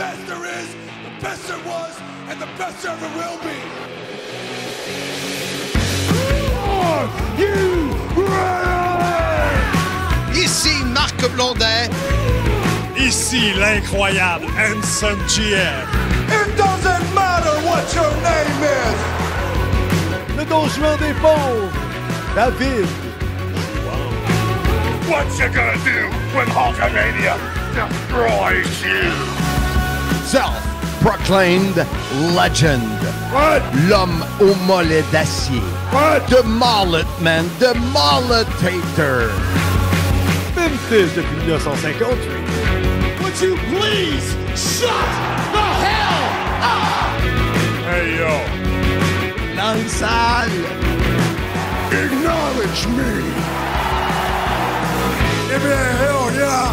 best there is, the best there was, and the best there ever will be. Are you ready? Ici Marc Blondin. Ici l'incroyable Handsome GF. It doesn't matter what your name is. Le Don Juan des pauvres, David. What you gonna do when Hulkamania destroys you? Self-proclaimed legend. What? L'homme au mollet d'acier. What? The Mullet Man, the Mulletator. Vintage depuis 1958. Would you please shut the hell up? Hey yo. Dans le salle. Acknowledge me. Give me a hell yeah.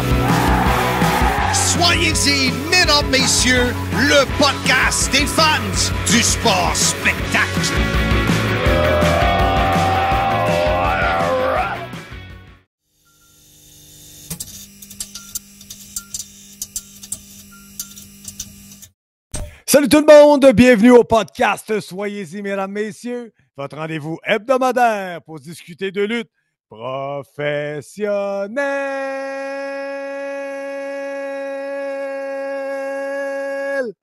Soyez-y, mesdames, messieurs, le podcast des fans du sport spectacle. Salut tout le monde, bienvenue au podcast Soyez-y, mesdames, messieurs, votre rendez-vous hebdomadaire pour discuter de lutte professionnelle.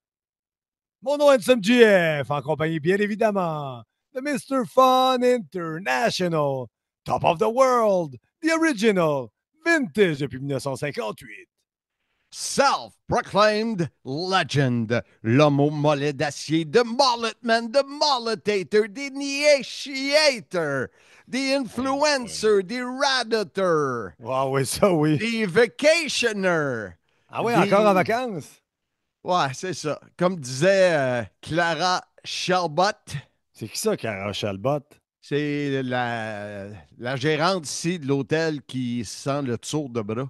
Mon nom est Handsome GF, en compagnie bien évidemment de Mr. Fun International, Top of the World, The Original, Vintage depuis 1958. Self-proclaimed legend, l'homme au mollet d'acier, the Mullet Man, the Mulletator, the Initiator, the Influencer, the Radiator, Ah oui, ça oui. the Vacationer. Ah oui, the- encore en vacances? Ouais, c'est ça. Comme disait Clara Chalbot, C'est qui ça, Cara Chalbot? c'est la gérante ici de l'hôtel qui sent le tour de bras.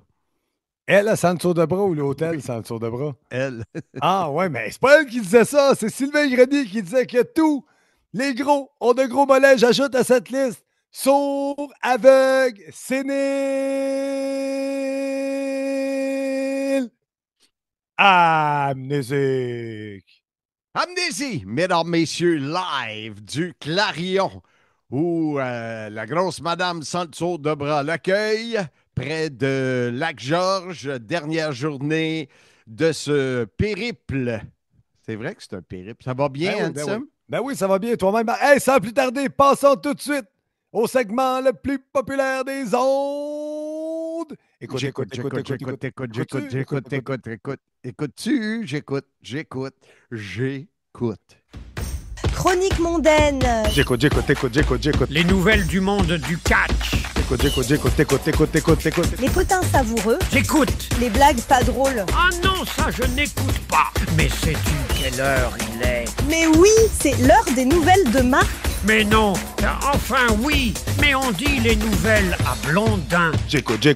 Elle, elle sent le tour de bras ou l'hôtel sent le tour de bras? Elle. Ah ouais, mais c'est pas elle qui disait ça, c'est Sylvain Grenier qui disait que tous les gros ont de gros mollets. J'ajoute à cette liste sourds, aveugles, séniles, amnésiques. Amnésie, mesdames, messieurs, live du Clarion, où la grosse madame sans le tour de bras l'accueille près de Lac-Georges, dernière journée de ce périple. C'est vrai que c'est un périple. Ça va bien, Ben oui, Handsome? Ben oui, ça va bien toi-même. Hey, sans plus tarder, passons tout de suite au segment le plus populaire des ondes. J'écoute. Écoutes-tu? J'écoute. Chronique mondaine. J'écoute. Les nouvelles du monde du catch. J'écoute. Les potins savoureux. J'écoute. Les blagues pas drôles. Ah non, ça je n'écoute pas. Mais sais-tu quelle heure il est? Mais oui, c'est l'heure des nouvelles de Marc. Mais non. Enfin oui, mais on dit les nouvelles à Blondin. J'écoute. Hey,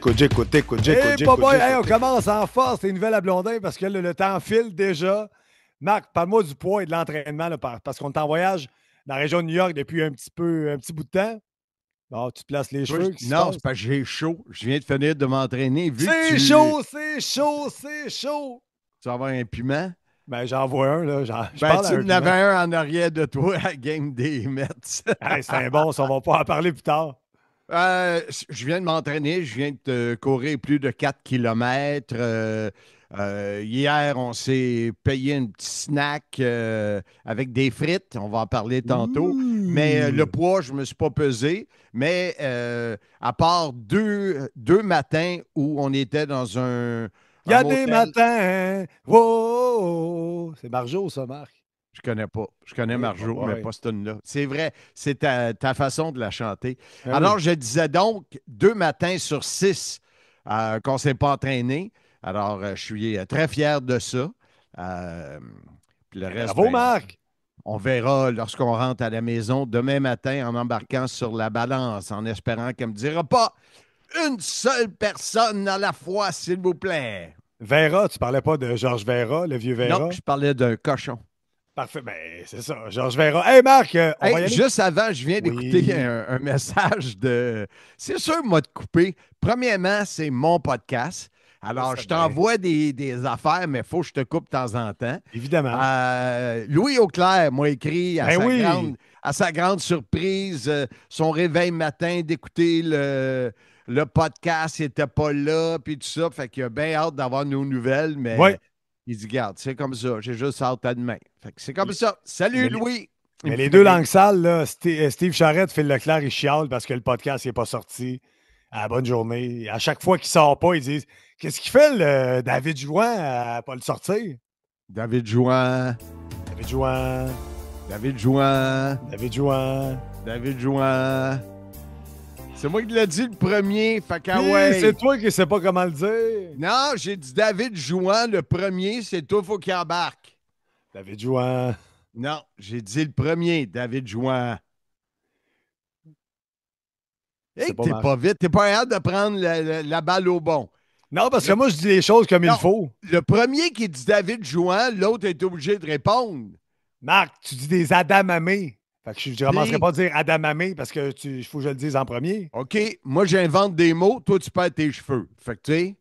boy, hey, on commence en force les nouvelles à Blondin parce que le temps file déjà. Marc, parle-moi du poids et de l'entraînement là, parce qu'on est en voyage dans la région de New York depuis un petit bout de temps. Bon, tu te places les cheveux. qu'est-ce qui se Non, passe? c'est parce que j'ai chaud. Je viens de finir de m'entraîner. Vu que C'est tu- chaud. Tu vas avoir un piment? Ben, j'en vois un, là. Je Ben, parle à tu un en avais client. un en arrière de toi à la game des Mets. Hey, c'est un bon, ça, on va pas en parler plus tard. Je viens de m'entraîner, je viens de courir plus de 4 km. Hier, on s'est payé un petit snack avec des frites. On va en parler tantôt. Mais le poids, je ne me suis pas pesé. Mais à part deux matins où on était dans un. Il y a un des hôtel- matins. Wow! C'est Marjo, ça, Marc. Je connais pas. Je connais Marjo, ouais. mais pas cette tune-là. C'est vrai, c'est ta façon de la chanter. Ah Alors, oui. je disais donc 2 matins sur 6 qu'on ne s'est pas entraîné. Alors, je suis très fier de ça. Puis le reste, Bravo, ben, Marc! on verra lorsqu'on rentre à la maison demain matin en embarquant sur la balance, en espérant qu'elle ne me dira pas une seule personne à la fois, s'il vous plaît. Vera, tu parlais pas de Georges Vera, le vieux Vera? Non, je parlais d'un cochon. Parfait, ben c'est ça, Georges Vera. Hey Marc, on Hey, va y aller. juste avant, je viens d'écouter Oui. un message de. C'est sûr, moi, de couper. Premièrement, c'est mon podcast. Alors, Ça je va. t'envoie des affaires, mais il faut que je te coupe de temps en temps. Évidemment. Louis Auclair m'a écrit Ben oui. à sa grande surprise, son réveil matin d'écouter le podcast, il n'était pas là, puis tout ça. Fait qu'il a bien hâte d'avoir nos nouvelles, mais Ouais. il dit, garde, c'est comme ça, j'ai juste hâte à demain. Fait que c'est comme ça. Salut, Mais Louis! Il Mais me les fait deux rire. langues sales, là, Steve Charrette, Phil Leclerc, ils chialent parce que le podcast n'est pas sorti. À la bonne journée. À chaque fois qu'il sort pas, ils disent qu'est-ce qu'il fait, le David Jouan, à pas le sortir? David Jouan, David Jouan, David Jouan, David Jouan. David Jouan. C'est moi qui l'ai dit le premier, fait qu'ah Puis, ouais. c'est toi qui sais pas comment le dire. Non, j'ai dit David Jouan, le premier, c'est toi, faut qu'il embarque. David Jouan. Non, j'ai dit le premier, David Jouan. Hey, C'est pas t'es mal. pas vite, t'es pas hâte de prendre la balle au bon. Non, parce que moi, je dis les choses comme il Non. faut. Le premier qui dit David Jouan, l'autre est obligé de répondre. Marc, tu dis des Adamamé. Fait que je ne commencerai Puis- pas à dire Adamamé parce que il faut que je le dise en premier. OK, moi j'invente des mots, toi tu perds tes cheveux. Fait que tu sais,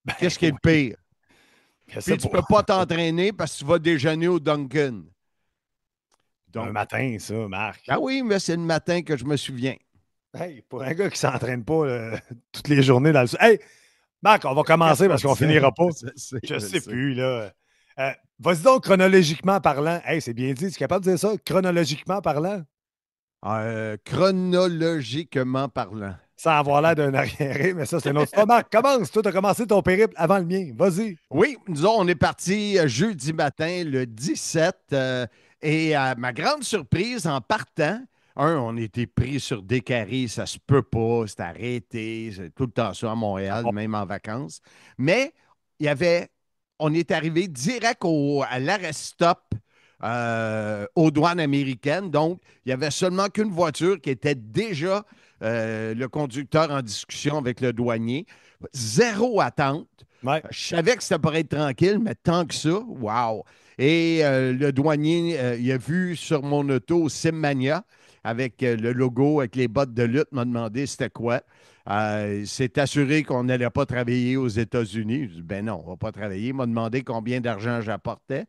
Ben, qu'est-ce qui est le pire? je sais Puis tu pas. peux pas t'entraîner parce que tu vas déjeuner au Dunkin'. Un matin, ça, Marc. Ah oui, mais c'est le matin que je me souviens. Hey, pour un gars qui s'entraîne pas toutes les journées dans le... Hey, Marc, on va commencer parce qu'on finira pas. Je sais plus, là. Vas-y donc, chronologiquement parlant. Hey, c'est bien dit. Tu es capable de dire ça? Chronologiquement parlant? Chronologiquement parlant. Sans avoir l'air d'un arriéré, mais ça, c'est une autre fois. Marc, commence. Toi, tu as commencé ton périple avant le mien. Vas-y. Oui, nous autres, on est parti jeudi matin, le 17. Et à ma grande surprise, en partant, on était pris sur des carrés, ça se peut pas, c'est arrêté, c'est tout le temps ça à Montréal, même en vacances. Mais il y avait, on est arrivé direct à l'arrêt stop aux douanes américaines. Donc, il n'y avait seulement qu'une voiture qui était déjà le conducteur en discussion avec le douanier. Zéro attente. Ouais. Je savais que ça pourrait être tranquille, mais tant que ça, wow! Et le douanier, il a vu sur mon auto Simmania avec le logo, avec les bottes de lutte, m'a demandé c'était quoi. Il s'est assuré qu'on n'allait pas travailler aux États-Unis. Je dis, ben non, on ne va pas travailler. Il m'a demandé combien d'argent j'apportais.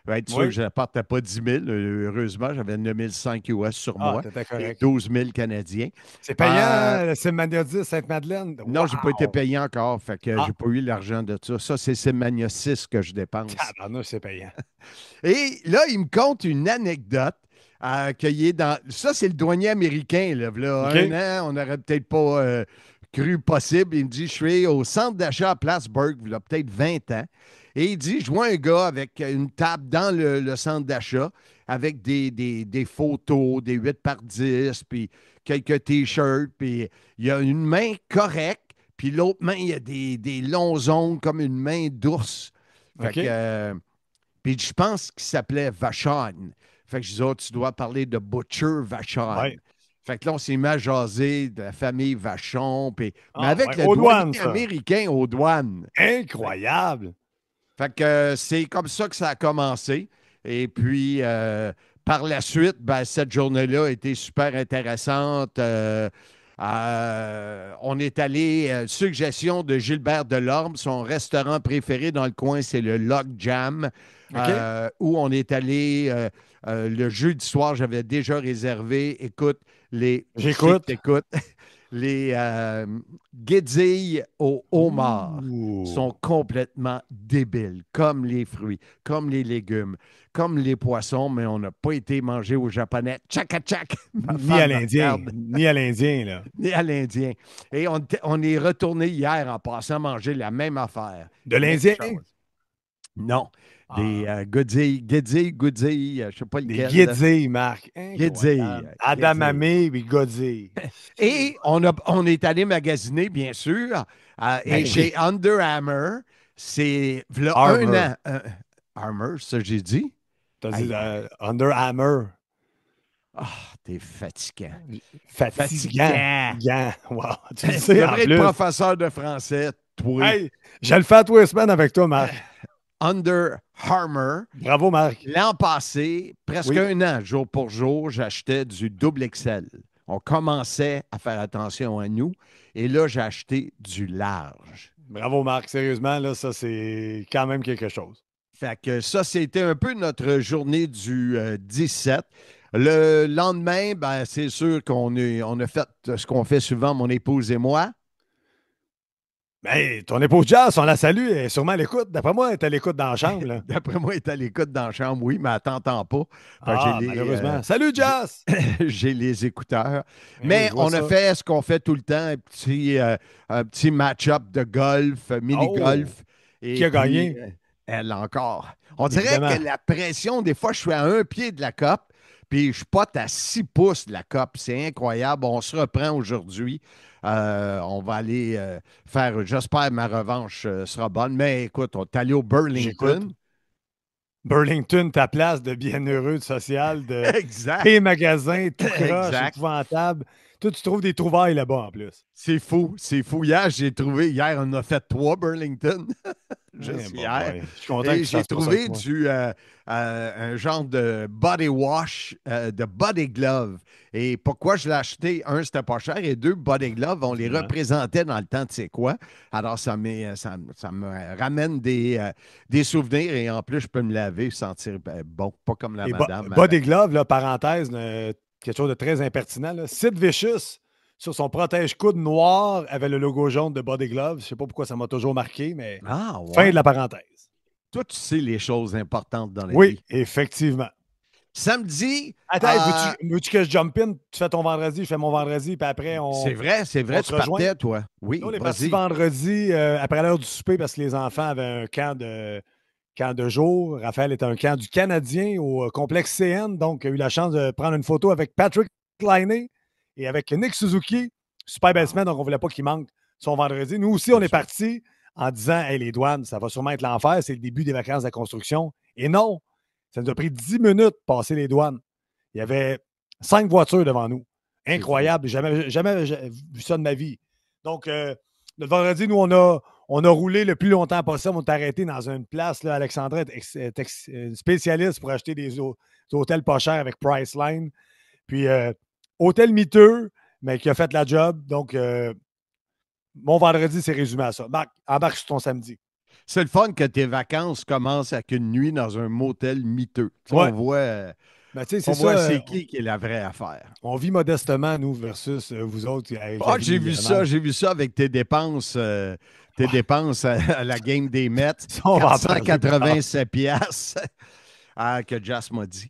Je vais être sûr que je n'apportais pas 10 000. Heureusement, j'avais 9 500 US sur moi. T'étais Et correct. 12 000 Canadiens. C'est payant, le Simmania 10 Sainte-Madeleine? Non, je n'ai pas été Wow! payé encore. Fait que j'ai pas eu l'argent de ça. Ça, c'est Simmania 6 que je dépense. Tabarnouche, c'est payant. Et là, il me conte une anecdote. Qu'il est dans... Ça, c'est le douanier américain. Là, OK. Un an, on n'aurait peut-être pas cru possible. Il me dit, je suis au centre d'achat à Plattsburgh, il y a peut-être 20 ans. Et il dit, je vois un gars avec une table dans le centre d'achat avec des photos, des 8 par 10, puis quelques T-shirts, puis il y a une main correcte, puis l'autre main, il y a des longs ongles comme une main d'ours. Fait OK. que, puis je pense qu'il s'appelait Vachon. Fait que je dis, oh, tu dois parler de Butcher Vachon. Ouais. Fait que là, on s'est mis à jaser de la famille Vachon. Mais Ah, avec ouais, le aux douanes, douanier ça. américain aux douanes. Incroyable! Fait que c'est comme ça que ça a commencé. Et puis, par la suite, ben, cette journée-là a été super intéressante. On est allé, suggestion de Gilbert Delorme, son restaurant préféré dans le coin, c'est le Log Jam, où on est allé le jeudi soir, j'avais déjà réservé. Écoute, J'écoute. les guédilles au homard sont complètement débiles, comme les fruits, comme les légumes, comme les poissons, mais on n'a pas été mangé au japonais. Tchaka-tchak! Ni à l'Indien. Ni à l'Indien, là. Ni à l'Indien. Et on est retourné hier en passant manger la même affaire. De l'Indien? Même chose. Non. Des guédilles, je ne sais pas Des lequel. guédilles, Marc. Guédilles. Adamamé, puis Godzilles. Et on est allé magasiner, bien sûr, et chez Under Armour, c'est v'là Armour. un an. Armour, ça j'ai dit? T'as dit Under Armour. Ah, t'es fatigant. Fatigant. Wow. Tu le Tu sais, en devrais être plus. professeur de français, toi. Hey, je le fais à tous les semaines avec toi, Marc. Under Armour. Bravo, Marc. L'an passé, presque un an, jour pour jour, j'achetais du double XL. On commençait à faire attention à nous. Et là, j'ai acheté du large. Bravo, Marc. Sérieusement, là, ça, c'est quand même quelque chose. Fait que ça, c'était un peu notre journée du 17. Le lendemain, ben, c'est sûr on a fait ce qu'on fait souvent, mon épouse et moi. Ben, ton épouse Jazz, on la salue, elle est sûrement à l'écoute. D'après moi, elle est à l'écoute dans la chambre. Là. D'après moi, elle est à l'écoute dans la chambre, oui, mais elle t'entend pas. Fait que Malheureusement. Salut, Jazz! j'ai les écouteurs. Ben Mais oui, je vois on a ça. fait ce qu'on fait tout le temps, un petit match-up de golf, mini-golf. Et Qui a puis, gagné? elle encore. On dirait Évidemment. que la pression, des fois, je suis à un pied de la coupe, puis je pote à 6 pouces de la coupe. C'est incroyable. On se reprend aujourd'hui. On va aller faire, j'espère, ma revanche sera bonne. Mais écoute, on est allé au Burlington. J'écoute. Burlington, ta place de bienheureux, de social, de Exact. tes magasins, tout croche, Exact. épouvantable. Toi, tu trouves des trouvailles là-bas en plus. C'est fou, c'est fou. Hier, on a fait 3 Burlington. Juste bon, hier. ouais. Je suis content que Et tu j'ai fasses pas ça trouvé avec moi. un genre de body wash, de body glove. Et pourquoi je l'ai acheté? Un, c'était pas cher. Et deux, body glove, on les Ouais. représentait dans le temps de c'est quoi. Alors, ça me ramène des souvenirs. Et en plus, je peux me laver, sentir bon. Pas comme la Et madame. Body Glove, là, parenthèse, quelque chose de très impertinent. Là. Sid Vicious, sur son protège-coude noir, avait le logo jaune de Body Glove. Je ne sais pas pourquoi ça m'a toujours marqué, mais Ah, ouais. fin de la parenthèse. Toi, tu sais les choses importantes dans la Oui, vie. effectivement. Samedi. Attends, veux-tu que je jump in? Tu fais ton vendredi, je fais mon vendredi, puis après, on. C'est vrai, on tu se rejoint? partais, toi. Oui, Nous, on est parti vas-y. vendredi après l'heure du souper parce que les enfants avaient un camp de jour. Raphaël était un camp du Canadien au complexe CN, donc il a eu la chance de prendre une photo avec Patrick Laine et avec Nick Suzuki. Super belle semaine, donc on ne voulait pas qu'il manque son vendredi. Nous aussi, on est partis en disant hey, les douanes, ça va sûrement être l'enfer, c'est le début des vacances de la construction. Et non, ça nous a pris 10 minutes de passer les douanes. Il y avait 5 voitures devant nous. Incroyable, jamais vu ça de ma vie. Donc, le vendredi, nous, on a roulé le plus longtemps possible. On est arrêté dans une place. Là, Alexandra est spécialiste pour acheter des hôtels pas chers avec Priceline. Puis, hôtel miteux, mais qui a fait la job. Donc, mon vendredi, c'est résumé à ça. Marc, embarque sur ton samedi. C'est le fun que tes vacances commencent avec une nuit dans un motel miteux. Ouais. On voit, Ben, c'est c'est qui est la vraie affaire. On vit modestement, nous, versus vous autres. J'ai vu ça avec tes dépenses. Dépenses à la game des Mets. 487 piastres. Que Jas m'a dit.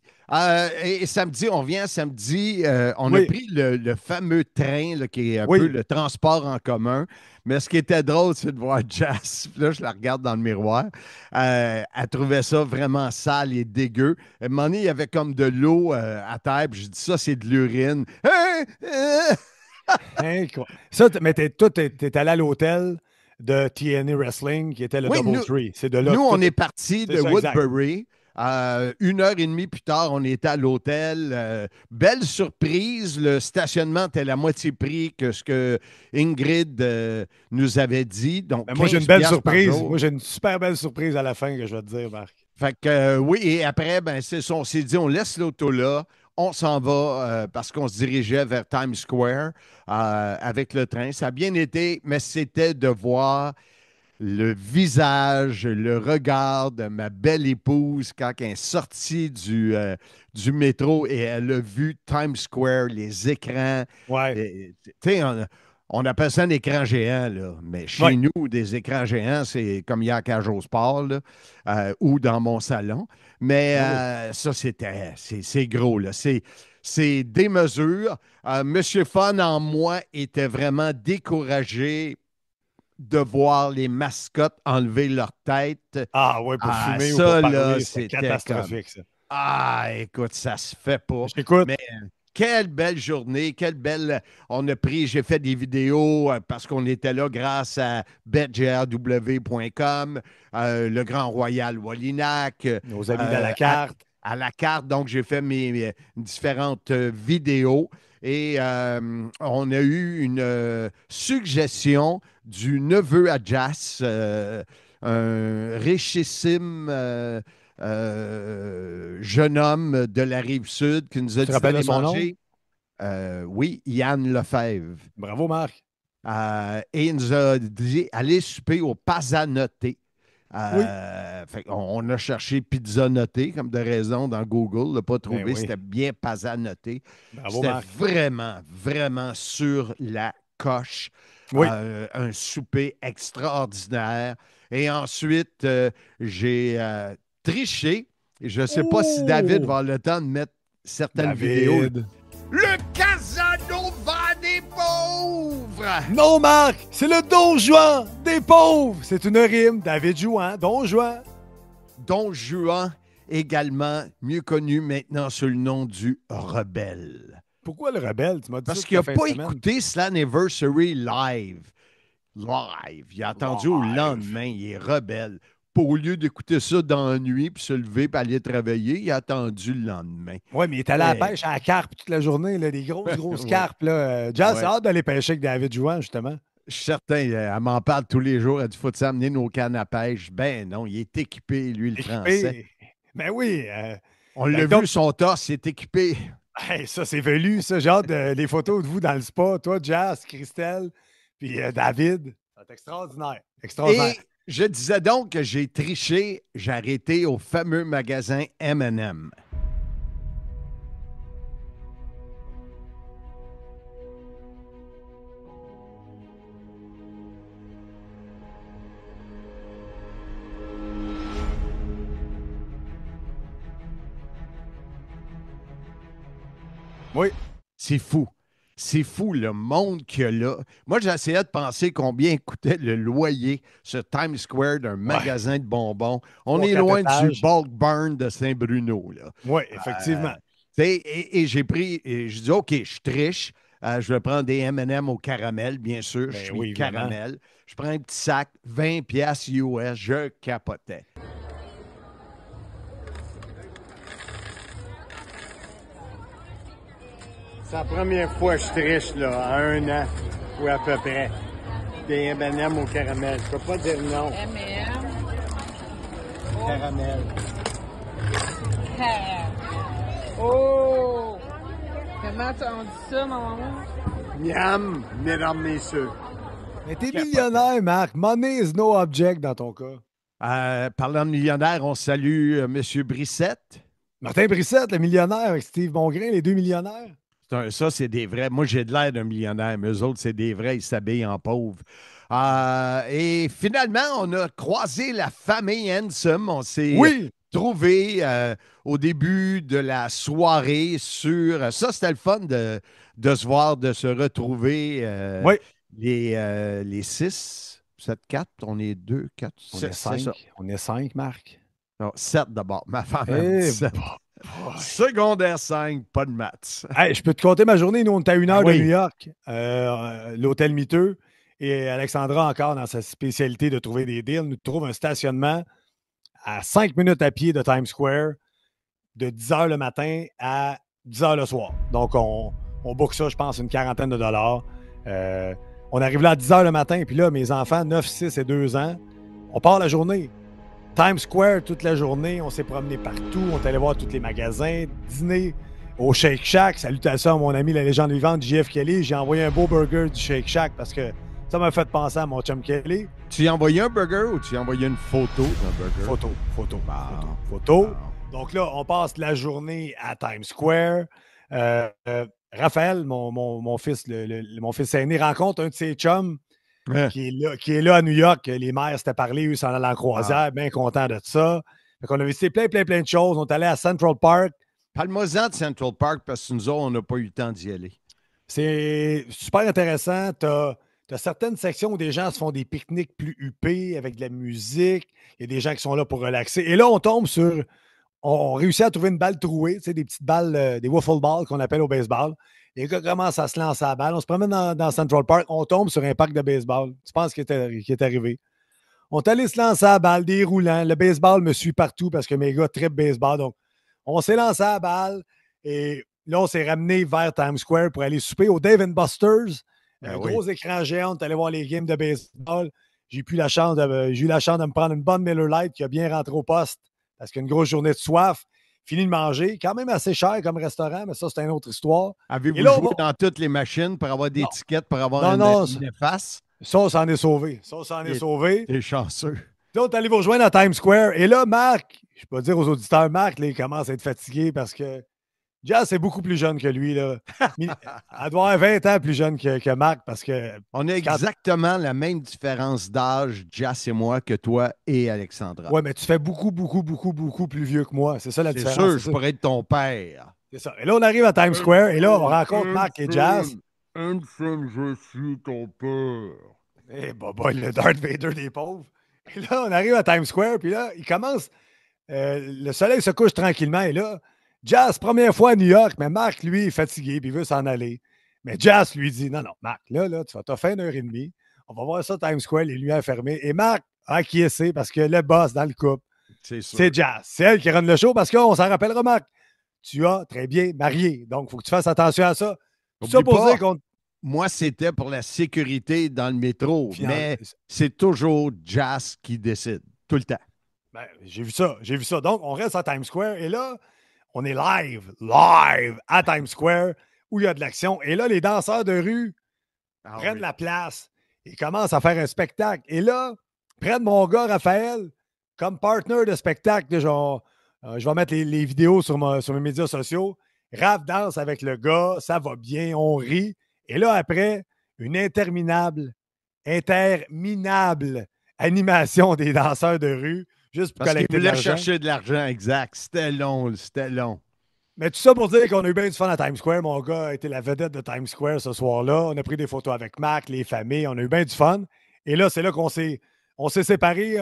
Et samedi, on revient samedi. On a pris le fameux train là, qui est un peu le transport en commun. Mais ce qui était drôle, c'est de voir Jas. Là, je la regarde dans le miroir. Elle trouvait ça vraiment sale et dégueu. À un moment donné, il y avait comme de l'eau à terre. Puis je dis ça, c'est de l'urine. Ça, mais toi, t'es allé à l'hôtel de TNA Wrestling, qui était le Doubletree. C'est de là. Nous, on est parti de Woodbury. Exact. 1h30 plus tard, on était à l'hôtel. Belle surprise. Le stationnement était la moitié prix que ce que Ingrid nous avait dit. Donc, moi, j'ai une belle surprise. Moi, j'ai une super belle surprise à la fin que je vais te dire, Marc. Fait que oui, et après, ben, on s'est dit, on laisse l'auto là. On s'en va parce qu'on se dirigeait vers Times Square avec le train. Ça a bien été, mais c'était de voir le visage, le regard de ma belle épouse quand elle est sortie du métro et elle a vu Times Square, les écrans. Ouais. Tu sais, on appelle ça un écran géant, là. Mais chez nous, des écrans géants, c'est comme hier à Cage au Sport là, ou dans mon salon. Mais ça, c'est gros, là. C'est des mesures. Monsieur Fun en moi était vraiment découragé de voir les mascottes enlever leur tête. Ah oui, pour fumer ça, ou pour là, parler, c'était catastrophique, ça. Écoute, ça se fait pas. Écoute. Mais quelle belle journée, j'ai fait des vidéos parce qu'on était là grâce à betgrw.com, le Grand Royal Wallinac. Nos amis de la carte. À la carte, donc j'ai fait mes différentes vidéos. Et on a eu une suggestion du neveu à Jas, un richissime jeune homme de la Rive-Sud qui nous a dit d'aller manger. Oui, Yann Lefebvre. Bravo, Marc. Et il nous a dit allez souper au Pasanoté. Oui. On a cherché pizza notée comme de raison dans Google, on l'a pas trouvé. oui. C'était bien Pasanoté. Bravo, C'était Marc. vraiment, vraiment sur la coche. Oui. Un souper extraordinaire. Et ensuite, j'ai triché. Je ne sais pas si David va avoir le temps de mettre certaines vidéos. Le Casanova des pauvres! Non, Marc, c'est le Don Juan des pauvres. C'est une rime. David Jouan, Don Juan. Don Juan, également mieux connu maintenant sous le nom du Rebelle. Pourquoi le rebelle? Tu m'as dit Parce ça qu'il n'a toute la pas fin de semaine. écouté Slammiversary live. Il a attendu au Live. lendemain. Il est rebelle. Au lieu d'écouter ça dans la nuit, puis se lever, puis aller travailler, il a attendu le lendemain. Oui, mais il est allé à la pêche à la carpe toute la journée, là, des grosses carpes. Là. Jazz, c'est hâte d'aller pêcher avec David Jouan, justement. Je suis certain, elle m'en parle tous les jours. Elle dit faut-tu amener nos cannes à pêche? Ben non, il est équipé, lui, le Français. Ben oui. On l'a vu, son torse, il est équipé. Hey, ça, c'est velu, ça. J'ai hâte des photos de vous dans le spa. Toi, Jazz, Christelle, puis David. C'est extraordinaire. Extraordinaire. Et je disais donc que j'ai triché, j'ai arrêté au fameux magasin M&M. Oui. C'est fou. C'est fou le monde qu'il y a là. Moi, j'essayais de penser combien coûtait le loyer sur Times Square d'un magasin de bonbons. On est loin du Bulk Barn de Saint-Bruno. Oui, effectivement. Et j'ai pris, je dis, OK, je triche. Je vais prendre des M&M au caramel, bien sûr. Ben je suis oui, caramel. Je prends un petit sac, 20$ US. Je capotais. C'est la première fois que je triche, là, à 1 an, ou à peu près. Des M&M au caramel. Je peux pas dire non. M&M. Caramel. Oh! Comment on dit ça, ma maman? Miam, mesdames, messieurs. Mais t'es millionnaire, Marc. Money is no object dans ton cas. Parlant de millionnaire, on salue M. Brissette. Martin Brissette, le millionnaire, avec Steve Mongrain, les deux millionnaires. Ça, c'est des vrais. Moi, j'ai de l'air d'un millionnaire, mais eux autres, c'est des vrais. Ils s'habillent en pauvres. Et finalement, on a croisé la famille Handsome. On s'est trouvé au début de la soirée sur... Ça, c'était le fun de se voir, de se retrouver. Les 6, 7, 4. On est 2, 4, 6. On est 5, Marc. Non, 7 d'abord. Ma femme a dit 7. Secondaire 5, pas de maths. Hey, je peux te compter ma journée. Nous, on est à 1 heure de New York, l'hôtel miteux. Et Alexandra, encore dans sa spécialité de trouver des deals, nous trouve un stationnement à 5 minutes à pied de Times Square de 10 h le matin à 10 h le soir. Donc, on book ça, je pense, une quarantaine de dollars. On arrive là à 10 h le matin. Puis là, mes enfants, 9, 6 et 2 ans, on part la journée. Times Square toute la journée, on s'est promené partout, on est allé voir tous les magasins, dîner au Shake Shack. Salutations à mon ami la légende vivante JF Kelly. J'ai envoyé un beau burger du Shake Shack parce que ça m'a fait penser à mon chum Kelly. Tu y as envoyé un burger ou tu y as envoyé une photo d'un burger? Photo. Donc là, on passe la journée à Times Square. Raphaël, mon fils, mon fils aîné, rencontre un de ses chums qui est là à New York. Les mères s'étaient parlé, eux s'en allaient en croisière, bien contents de ça. Fait qu'on a visité plein de choses. On est allé à Central Park. Parle-moi-en de Central Park parce que nous autres, on n'a pas eu le temps d'y aller. C'est super intéressant. Tu as certaines sections où des gens se font des pique-niques plus huppés avec de la musique. Il y a des gens qui sont là pour relaxer. Et là, on tombe sur... On réussit à trouver une balle trouée, tu sais, des petites balles, des waffle balls qu'on appelle au baseball. Les gars commencent à se lancer à la balle. On se promène dans Central Park. On tombe sur un parc de baseball. Tu penses qu'il est arrivé? On est allé se lancer à la balle, des roulants. Le baseball me suit partout parce que mes gars trippent baseball. Donc, on s'est lancé à la balle et là, on s'est ramené vers Times Square pour aller souper au Dave & Buster's. Gros écran géant. On est allé voir les games de baseball. J'ai eu la chance de me prendre une bonne Miller Lite qui a bien rentré au poste parce qu'il y a une grosse journée de soif. fini de manger. Quand même assez cher comme restaurant, mais ça, c'est une autre histoire. Avez-vous Et là, joué dans toutes les machines pour avoir des Non. tickets, pour avoir Non, une efface? ça, on s'en est sauvé. T'es chanceux. Là, on est allé vous rejoindre à Times Square. Et là, Marc, je peux dire aux auditeurs, Marc, là, il commence à être fatigué parce que Jazz est beaucoup plus jeune que lui. Là. Elle doit avoir 20 ans plus jeune que Marc parce que. On a exactement la même différence d'âge, Jazz et moi, que toi et Alexandra. Ouais, mais tu fais beaucoup plus vieux que moi. C'est ça la différence. C'est sûr, je pourrais être ton père. C'est ça. Et là, on arrive à Times Square et là, on rencontre Marc et Jazz. Hanson, je suis ton père. Eh, boy, le Darth Vader des pauvres. Et là, on arrive à Times Square, puis là, il commence. Le soleil se couche tranquillement, et là, Jazz, première fois à New York, mais Marc, lui, est fatigué, puis il veut s'en aller. Mais Jazz lui dit non, Marc, là, tu vas t'offrir 1h30. On va voir ça Times Square, les lumières fermées. Et Marc a acquiescé parce que le boss dans le couple, c'est Jazz. C'est elle qui run le show parce qu'on s'en rappellera, Marc. Tu as très bien marié. Donc, il faut que tu fasses attention à ça. Tout ça pour dire qu'on. Moi, c'était pour la sécurité dans le métro, mais c'est toujours Jazz qui décide, tout le temps. Ben, j'ai vu ça. Donc, on reste à Times Square et là, on est live à Times Square où il y a de l'action. Et là, les danseurs de rue prennent la place et commencent à faire un spectacle. Et là, prennent mon gars Raphaël comme partner de spectacle. Genre, je vais mettre les vidéos sur mes médias sociaux. Raph danse avec le gars, ça va bien, on rit. Et là, après, une interminable animation des danseurs de rue juste pour collecter de l'argent. Chercher de l'argent, exact. C'était long. Mais tout ça pour dire qu'on a eu bien du fun à Times Square. Mon gars a été la vedette de Times Square ce soir-là. On a pris des photos avec Marc, les familles. On a eu bien du fun. Et là, c'est là qu'on s'est séparés.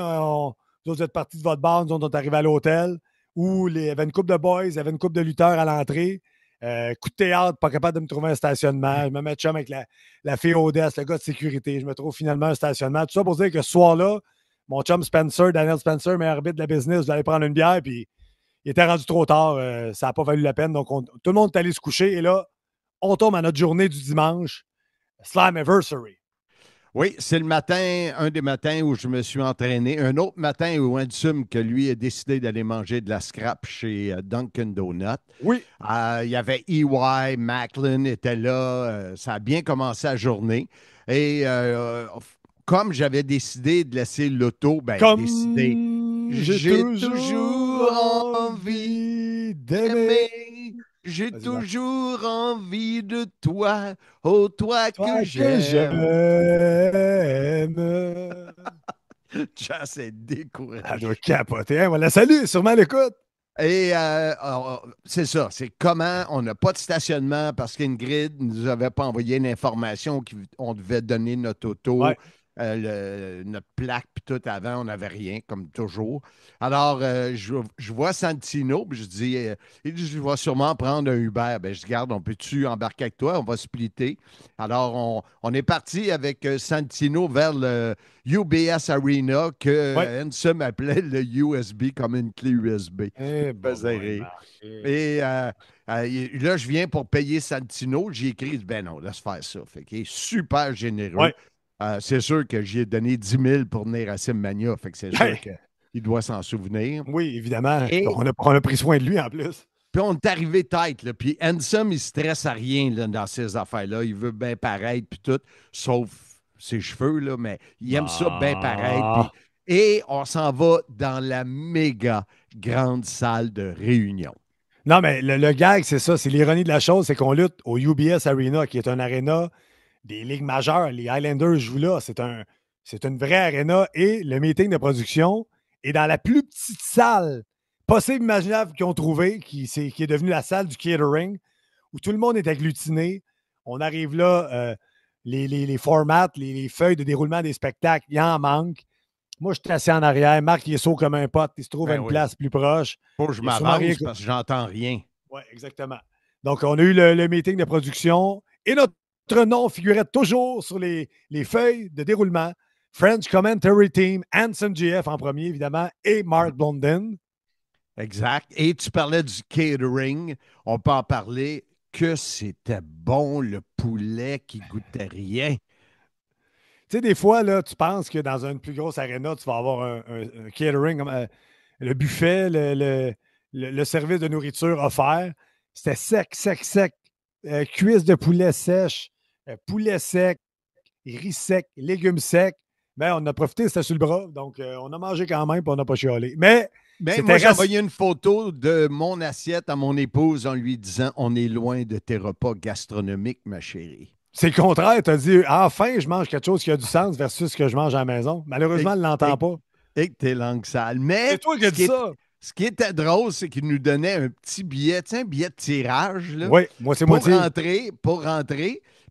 Vous êtes partis de votre bande, nous, on est arrivés à l'hôtel où il y avait une couple de boys, il y avait une couple de lutteurs à l'entrée. Coup de théâtre, pas capable de me trouver un stationnement. Je me mets de chum avec la fille Odesse, le gars de sécurité. Je me trouve finalement un stationnement. Tout ça pour dire que ce soir-là, mon chum Spencer, Daniel Spencer, meilleur arbitre de la business, j'allais prendre une bière, puis il était rendu trop tard. Ça n'a pas valu la peine. Donc, tout le monde est allé se coucher. Et là, on tombe à notre journée du dimanche, Slammiversary. Oui, c'est le matin, un des matins où je me suis entraîné. Un autre matin où Ansem, que lui, a décidé d'aller manger de la scrap chez Dunkin' Donuts. Oui. Il y avait EY, Macklin était là. Ça a bien commencé la journée. Et comme j'avais décidé de laisser l'auto, j'ai toujours envie d'aimer. J'ai toujours envie de toi, oh toi que j'aime. Jazz est découragé. Elle doit capoter. Hein? On la salue, sûrement l'écoute. Et c'est ça, c'est comment on n'a pas de stationnement parce qu'Ingrid ne nous avait pas envoyé l'information qu'on devait donner notre auto. Ouais. Notre plaque, puis tout avant, on n'avait rien, comme toujours. Alors, je vois Santino, puis je dis, je vais sûrement prendre un Uber. Ben, je dis, garde, on peut-tu embarquer avec toi? On va splitter. Alors, on est parti avec Santino vers le UBS Arena que Ansem appelait le USB comme une clé USB. Et là, je viens pour payer Santino. J'ai écrit, ben non, laisse faire ça. Fait qu'il est super généreux. Ouais. C'est sûr que j'y ai donné 10 000 pour venir à Simmania, fait que c'est sûr qu'il doit s'en souvenir. Oui, évidemment. On a pris soin de lui en plus. Puis on est arrivé tête, là. Puis Ansem, il stresse à rien là, dans ces affaires-là. Il veut bien paraître, puis tout, sauf ses cheveux, là, mais il aime ça bien paraître. Et on s'en va dans la méga grande salle de réunion. Non, mais le gag, c'est ça. C'est l'ironie de la chose, c'est qu'on lutte au UBS Arena, qui est un aréna des ligues majeures. Les Highlanders jouent là. C'est une vraie aréna. Et le meeting de production est dans la plus petite salle possible, imaginable qu'ils ont trouvé, qui est devenue la salle du catering, où tout le monde est agglutiné. On arrive là, les formats, les feuilles de déroulement des spectacles, il en manque. Moi, je suis assis en arrière. Marc, il est saut comme un pote. Il se trouve à une place plus proche. Faut que je m'avance parce que j'entends rien. Oui, exactement. Donc, on a eu le meeting de production et notre nom figurait toujours sur les feuilles de déroulement. French Commentary Team, Hanson GF en premier, évidemment, et Mark Blondin. Exact. Et tu parlais du catering. On peut en parler que c'était bon, le poulet qui goûtait rien. Tu sais, des fois, là, tu penses que dans une plus grosse aréna, tu vas avoir un catering, comme le buffet, le service de nourriture offert. C'était sec, sec, sec. Cuisse de poulet sèche, poulet sec, riz sec, légumes secs. Ben, on a profité, c'était sur le bras. Donc, on a mangé quand même, puis on n'a pas chialé. Mais moi, j'ai envoyé une photo de mon assiette à mon épouse en lui disant « On est loin de tes repas gastronomiques, ma chérie. » C'est le contraire. Tu as dit « Enfin, je mange quelque chose qui a du sens versus ce que je mange à la maison. » Malheureusement, elle ne l'entend pas. Et que t'es langue sale. Mais c'est toi qui as dit ça. Ce qui était drôle, c'est qu'il nous donnait un petit billet, tu sais, un billet de tirage. Là, oui, moi, c'est pour rentrer.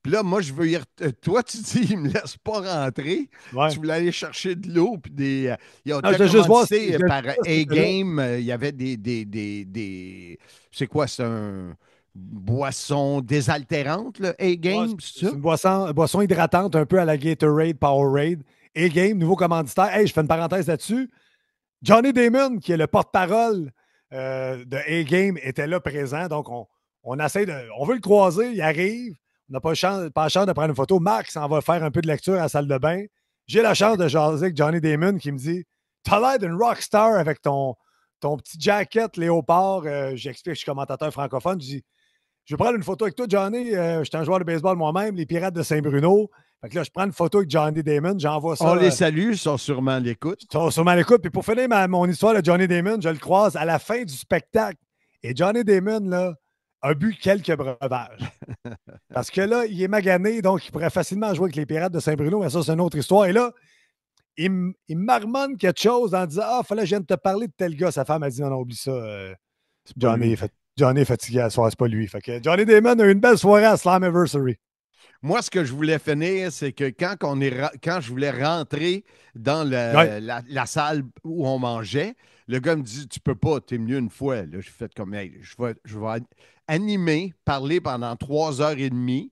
Puis là, moi, je veux y toi, tu dis, il me laisse pas rentrer. Ouais. Tu voulais aller chercher de l'eau. Puis des. Il y a par A-Game. Il y avait des c'est quoi? C'est un boisson désaltérante, là? A-Game, c'est ça? C'est une boisson hydratante, un peu à la Gatorade, Powerade. A-Game, nouveau commanditaire. Hey, je fais une parenthèse là-dessus. Johnny Damon, qui est le porte-parole de A-Game, était là présent. Donc, on essaie de. On veut le croiser, il arrive. On n'a pas le chance de prendre une photo. Marc s'en va faire un peu de lecture à la salle de bain. J'ai la chance de jaser avec Johnny Damon qui me dit t'as l'air d'une rockstar avec ton petit jacket léopard. J'explique, je suis commentateur francophone. Je dis je vais prendre une photo avec toi, Johnny. Je suis un joueur de baseball moi-même, les Pirates de Saint-Bruno. Fait que là, je prends une photo avec Johnny Damon, j'envoie ça. On les salue, ils sont sûrement à l'écoute. Ils sont sûrement à l'écoute. Puis pour finir mon histoire de Johnny Damon, je le croise à la fin du spectacle. Et Johnny Damon, là, a bu quelques breuvages. Parce que là, il est magané, donc il pourrait facilement jouer avec les Pirates de Saint-Bruno, mais ça, c'est une autre histoire. Et là, il marmonne quelque chose en disant « fallait que je vienne te parler de tel gars. » Sa femme a dit « Non, oublie ça. Johnny est fatigué à soir, c'est pas lui. » Fait que Johnny Damon a eu une belle soirée à Slammiversary. Moi, ce que je voulais finir, c'est que quand je voulais rentrer dans la salle où on mangeait, le gars me dit tu peux pas, t'es mieux une fois. Là, j'ai fait comme hey, je vais animer, parler pendant 3h30.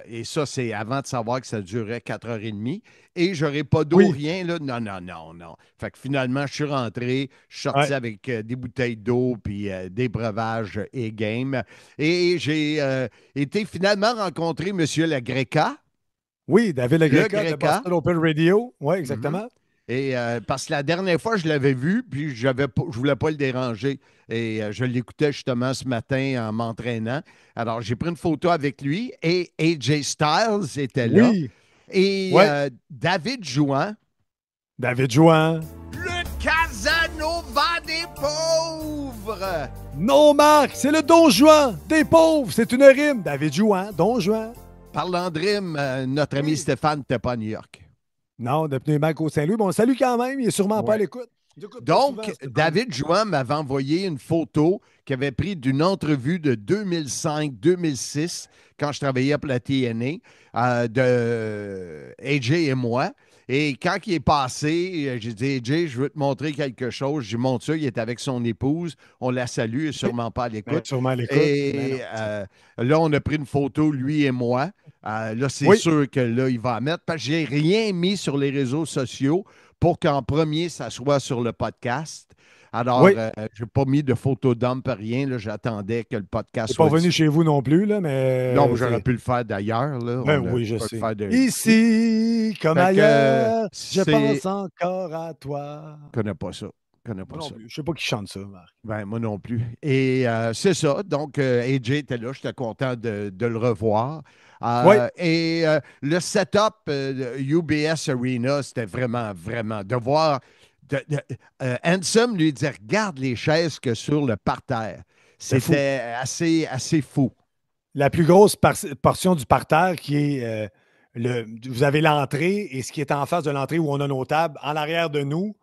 Et ça, c'est avant de savoir que ça durait 4h30. Et j'aurais pas d'eau, rien. Là. Non. Fait que finalement, je suis rentré, je suis sorti avec des bouteilles d'eau puis des breuvages et game. Et j'ai été finalement rencontrer M. Lagreca. Oui, David Lagreca de Boston Open Radio. Oui, exactement. Mm-hmm. Et parce que la dernière fois, je l'avais vu, puis je voulais pas le déranger. Et je l'écoutais justement ce matin en m'entraînant. Alors, j'ai pris une photo avec lui et AJ Styles était là. Oui. Et David Jouan. David Jouan. Le Casanova des pauvres. Non, Marc, c'est le Don Juan des pauvres. C'est une rime. David Jouan, Don Juan. Parlant de rime, notre ami Stéphane n'était pas à New York. Non, de Pneumac au Saint-Louis. Bon, on le salue quand même. Il est sûrement pas à l'écoute. Donc, David Jouan m'avait envoyé une photo qu'il avait prise d'une entrevue de 2005-2006, quand je travaillais pour la TNA, de AJ et moi. Et quand il est passé, j'ai dit, AJ, je veux te montrer quelque chose. J'ai montré ça, il était avec son épouse. On la salue, sûrement pas à l'écoute. Sûrement à l'écoute. Et là, on a pris une photo, lui et moi. Là, c'est sûr que là, il va en mettre, parce que j'ai rien mis sur les réseaux sociaux pour qu'en premier, ça soit sur le podcast. Alors, je n'ai pas mis de photo dump, rien. Là, j'attendais que le podcast soit... Je suis pas venu chez vous non plus, là, mais... Non, j'aurais pu le faire d'ailleurs. Là. Ben oui, je sais. Ici, comme ailleurs, je pense encore à toi. Je connais pas ça. Je ne sais pas qui chante ça, Marc. Ben, moi non plus. Et c'est ça. Donc, AJ était là. J'étais content de le revoir. Et le setup UBS Arena, c'était vraiment de voir... Handsome lui dit regarde les chaises que sur le parterre. C'était assez fou. La plus grosse portion du parterre qui est vous avez l'entrée et ce qui est en face de l'entrée où on a nos tables, en arrière de nous,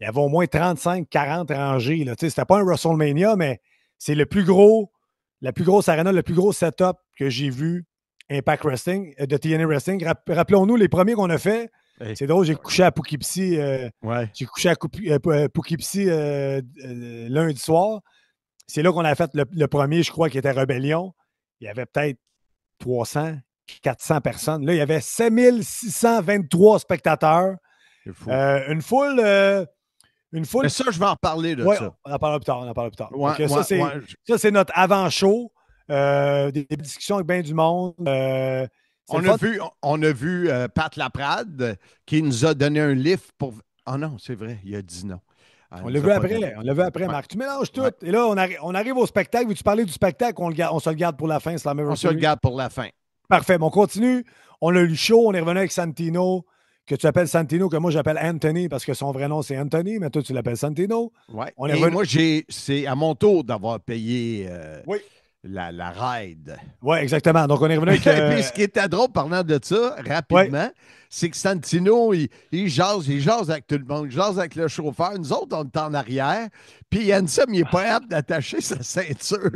il y avait au moins 35-40 rangées. C'était pas un WrestleMania, mais c'est la plus grosse arena, le plus gros setup que j'ai vu Impact Wrestling, de TNA Wrestling. Rappelons-nous, les premiers qu'on a fait, c'est drôle, j'ai couché à Poughkeepsie. J'ai couché à Poughkeepsie lundi soir. C'est là qu'on a fait le premier, je crois, qui était Rébellion. Il y avait peut-être 300, 400 personnes. Là, il y avait 7623 spectateurs. C'est fou. Une foule. Mais ça, je vais en reparler de ça. On en parlera plus tard. Ouais, ça, c'est notre avant-show. Des discussions avec bien du monde. On a vu Pat Laprade qui nous a donné un lift pour... Ah non, c'est vrai, il a dit non. On l'a vu après. On l'a vu après, Marc. Tu mélanges tout. Et là, on arrive au spectacle. Veux-tu parler du spectacle ou on se le garde pour la fin? On se le garde pour la fin. Parfait. On continue. On a eu le show. On est revenu avec Santino, que tu appelles Santino, que moi j'appelle Anthony parce que son vrai nom c'est Anthony, mais toi tu l'appelles Santino. Ouais. Et moi, c'est à mon tour d'avoir payé la ride. Oui, exactement. Donc on est revenu avec. Puis ce qui était drôle, parlant de ça, rapidement, c'est que Santino, il jase avec tout le monde, il jase avec le chauffeur. Nous autres, on est en arrière. Puis Ansem, il n'est pas apte d'attacher sa ceinture.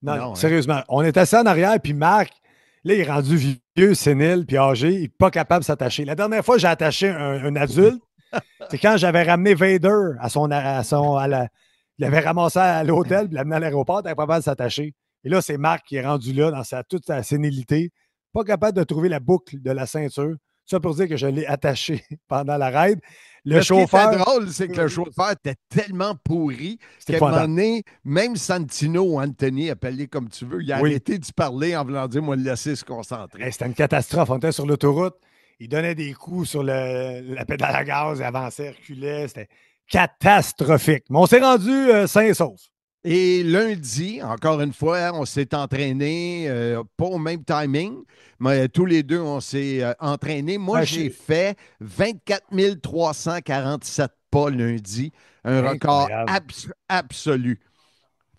Non, sérieusement. On est assis en arrière, puis Marc, là, il est rendu vieux, sénile, puis âgé, il n'est pas capable de s'attacher. La dernière fois, j'ai attaché un adulte, c'est quand j'avais ramené Vader il l'avait ramassé à l'hôtel, puis l'amené à l'aéroport, il n'était pas capable de s'attacher. Et là, c'est Marc qui est rendu là, dans toute sa sénilité, pas capable de trouver la boucle de la ceinture. Ça pour dire que je l'ai attaché pendant la ride. Le chauffeur. Ce qui était drôle, c'est que le chauffeur était tellement pourri qu'à un moment donné, même Santino ou Anthony, appelle-les comme tu veux, il a arrêté de se parler en voulant dire, moi, le laisser se concentrer. C'était une catastrophe. On était sur l'autoroute. Il donnait des coups sur la pédale à gaz, il avançait, reculait. C'était catastrophique. Mais on s'est rendu sain et sauf. Et lundi, encore une fois, on s'est entraîné, pas au même timing, mais tous les deux, on s'est entraîné. Moi, j'ai fait 24 347 pas lundi, un record absolu.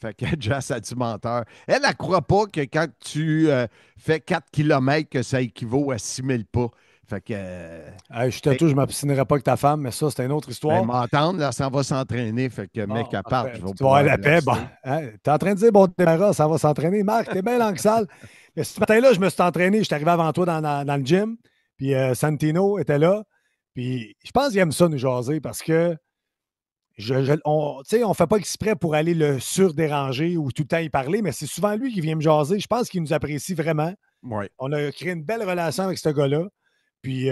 Fait que Jess a du menteur. Elle ne croit pas que quand tu fais 4 km, que ça équivaut à 6 000 pas. Fait que. Je t'avoue, je ne m'obstinerai pas avec ta femme, mais ça, c'est une autre histoire. M'entendre, là, ça va s'entraîner. Fait que, mec, à part, je vais tu vas avoir la paix. Bon, t'es en train de dire, bon, démarras, ça va s'entraîner. Marc, t'es bien langue sale. Mais ce matin-là, je me suis entraîné. J'étais arrivé avant toi dans le gym. Puis Santino était là. Puis je pense qu'il aime ça, nous jaser, parce que on ne fait pas exprès pour aller le surdéranger ou tout le temps y parler, mais c'est souvent lui qui vient me jaser. Je pense qu'il nous apprécie vraiment. Ouais. On a créé une belle relation avec ce gars-là. Puis,